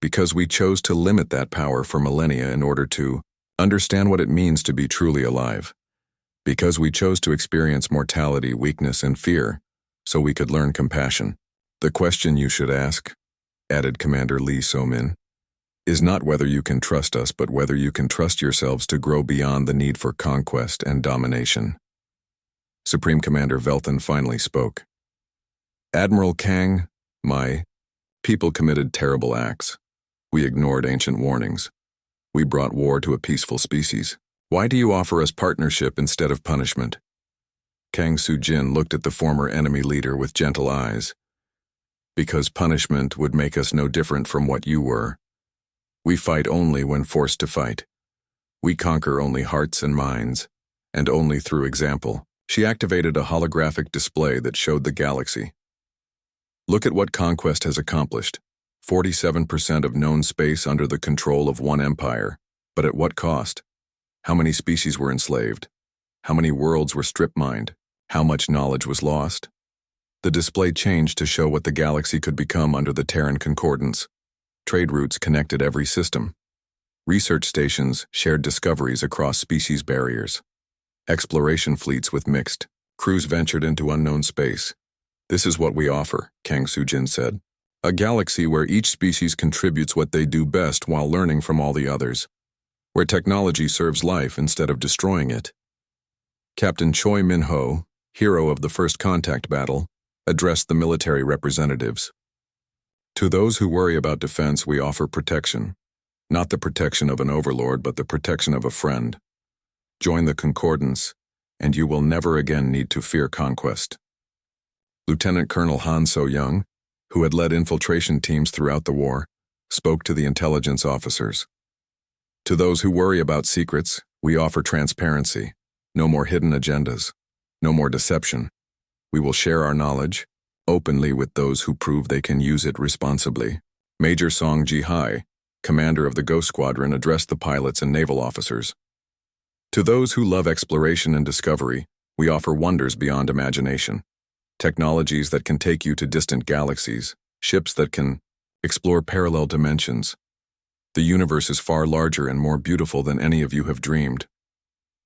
Because we chose to limit that power for millennia in order to understand what it means to be truly alive. Because we chose to experience mortality, weakness, and fear, so we could learn compassion. The question you should ask, added Commander Lee So-min, is not whether you can trust us, but whether you can trust yourselves to grow beyond the need for conquest and domination. Supreme Commander Velthan finally spoke. Admiral Kang, my people committed terrible acts. We ignored ancient warnings. We brought war to a peaceful species. Why do you offer us partnership instead of punishment? Kang Sujin looked at the former enemy leader with gentle eyes. Because punishment would make us no different from what you were. We fight only when forced to fight. We conquer only hearts and minds, and only through example. She activated a holographic display that showed the galaxy. Look at what conquest has accomplished. 47% of known space under the control of one empire. But at what cost? How many species were enslaved? How many worlds were strip-mined? How much knowledge was lost? The display changed to show what the galaxy could become under the Terran Concordance. Trade routes connected every system. Research stations shared discoveries across species barriers. Exploration fleets with mixed crews ventured into unknown space. This is what we offer, Kang Sujin said. A galaxy where each species contributes what they do best while learning from all the others. Where technology serves life instead of destroying it. Captain Choi Min-ho, hero of the First Contact battle, addressed the military representatives. To those who worry about defense, we offer protection. Not the protection of an overlord, but the protection of a friend. Join the Concordance, and you will never again need to fear conquest. Lieutenant Colonel Han So-young, who had led infiltration teams throughout the war, spoke to the intelligence officers. To those who worry about secrets, we offer transparency. No more hidden agendas. No more deception. We will share our knowledge openly with those who prove they can use it responsibly. Major Song Ji-hai, commander of the Ghost Squadron, addressed the pilots and naval officers. To those who love exploration and discovery, we offer wonders beyond imagination. Technologies that can take you to distant galaxies, ships that can explore parallel dimensions. The universe is far larger and more beautiful than any of you have dreamed.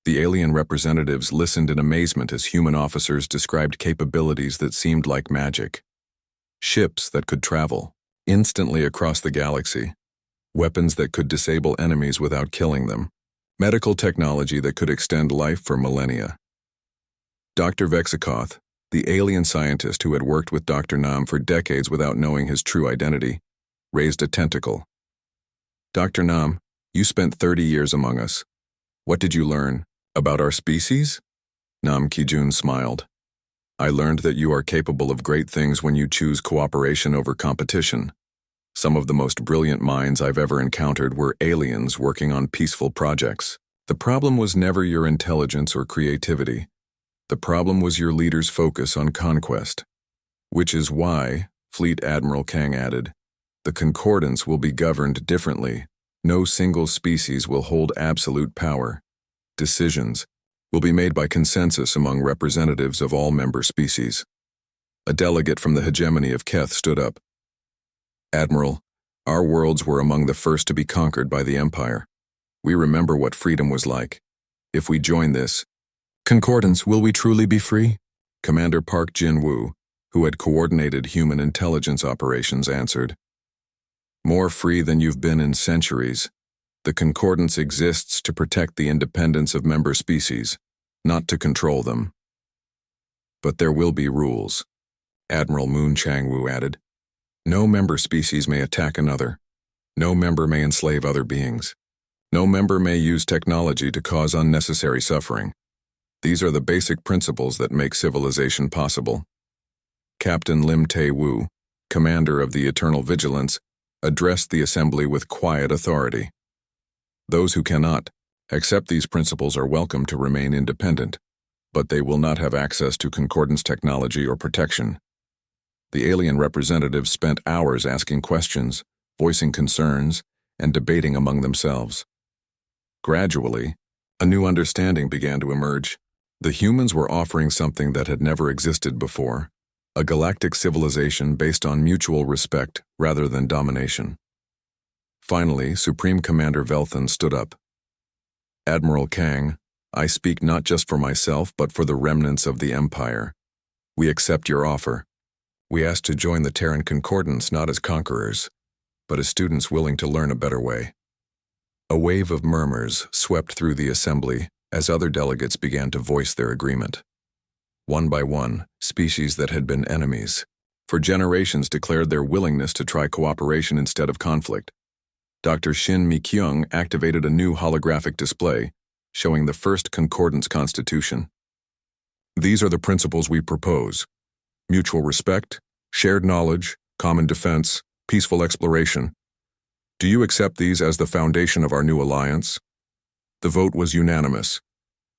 The alien representatives listened in amazement as human officers described capabilities that seemed like magic. Ships that could travel instantly across the galaxy. Weapons that could disable enemies without killing them. Medical technology that could extend life for millennia. Dr. Vexikoth, The alien scientist who had worked with Dr. Nam for decades without knowing his true identity raised a tentacle. Dr. Nam, you spent 30 years among us. What did you learn about our species? Nam Kijun smiled. I learned that you are capable of great things when you choose cooperation over competition. Some of the most brilliant minds I've ever encountered were aliens working on peaceful projects. The problem was never your intelligence or creativity. The problem was your leader's focus on conquest. Which is why, Fleet Admiral Kang added, the Concordance will be governed differently. No single species will hold absolute power. Decisions will be made by consensus among representatives of all member species. A delegate from the hegemony of Keth stood up. Admiral, our worlds were among the first to be conquered by the Empire. We remember what freedom was like. If we join this Concordance, will we truly be free? Commander Park Jin-woo, who had coordinated human intelligence operations, answered. More free than you've been in centuries. The Concordance exists to protect the independence of member species, not to control them. But there will be rules, Admiral Moon Chang-woo added. No member species may attack another. No member may enslave other beings. No member may use technology to cause unnecessary suffering. These are the basic principles that make civilization possible. Captain Lim Tae-woo, commander of the Eternal Vigilance, addressed the assembly with quiet authority. Those who cannot accept these principles are welcome to remain independent, but they will not have access to Concordance technology or protection. The alien representatives spent hours asking questions, voicing concerns, and debating among themselves. Gradually, a new understanding began to emerge. The humans were offering something that had never existed before, a galactic civilization based on mutual respect rather than domination. Finally, Supreme Commander Velthan stood up. Admiral Kang, I speak not just for myself but for the remnants of the Empire. We accept your offer. We ask to join the Terran Concordance not as conquerors, but as students willing to learn a better way. A wave of murmurs swept through the assembly as other delegates began to voice their agreement. One by one, species that had been enemies for generations declared their willingness to try cooperation instead of conflict. Dr. Shin Mi-kyung activated a new holographic display, showing the first Concordance Constitution. These are the principles we propose: mutual respect, shared knowledge, common defense, peaceful exploration. Do you accept these as the foundation of our new alliance? The vote was unanimous.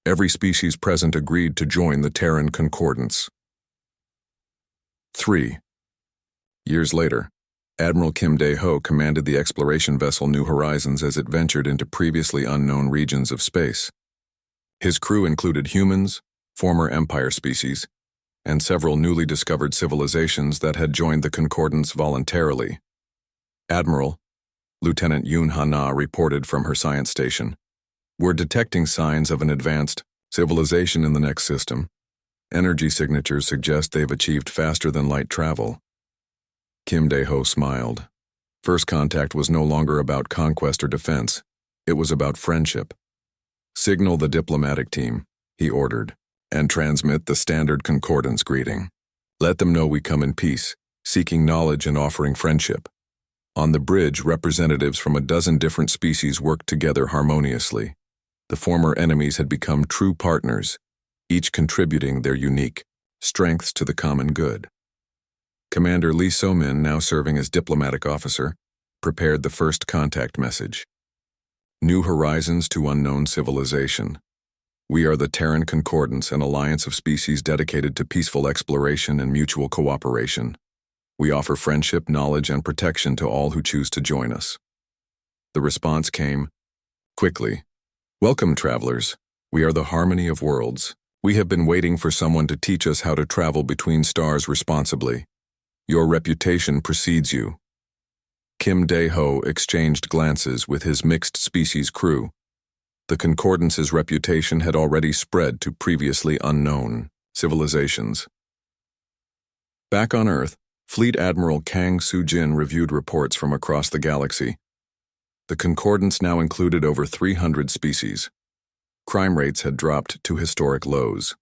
Every species present agreed to join the Terran Concordance. 3. Years later, Admiral Kim Dae-ho commanded the exploration vessel New Horizons as it ventured into previously unknown regions of space. His crew included humans, former Empire species, and several newly discovered civilizations that had joined the Concordance voluntarily. Admiral, Lieutenant Yoon Ha-na reported from her science station. We're detecting signs of an advanced civilization in the next system. Energy signatures suggest they've achieved faster-than-light travel. Kim Dae-ho smiled. First contact was no longer about conquest or defense. It was about friendship. Signal the diplomatic team, he ordered, and transmit the standard Concordance greeting. Let them know we come in peace, seeking knowledge and offering friendship. On the bridge, representatives from a dozen different species worked together harmoniously. The former enemies had become true partners, each contributing their unique strengths to the common good. Commander Lee So-min, now serving as diplomatic officer, prepared the first contact message. New horizons to unknown civilization. We are the Terran Concordance, an alliance of species dedicated to peaceful exploration and mutual cooperation. We offer friendship, knowledge, and protection to all who choose to join us. The response came quickly. Welcome, travelers. We are the Harmony of Worlds. We have been waiting for someone to teach us how to travel between stars responsibly. Your reputation precedes you. Kim Dae-ho exchanged glances with his mixed-species crew. The Concordance's reputation had already spread to previously unknown civilizations. Back on Earth, Fleet Admiral Kang Soo-jin reviewed reports from across the galaxy. The Concordance now included over 300 species. Crime rates had dropped to historic lows.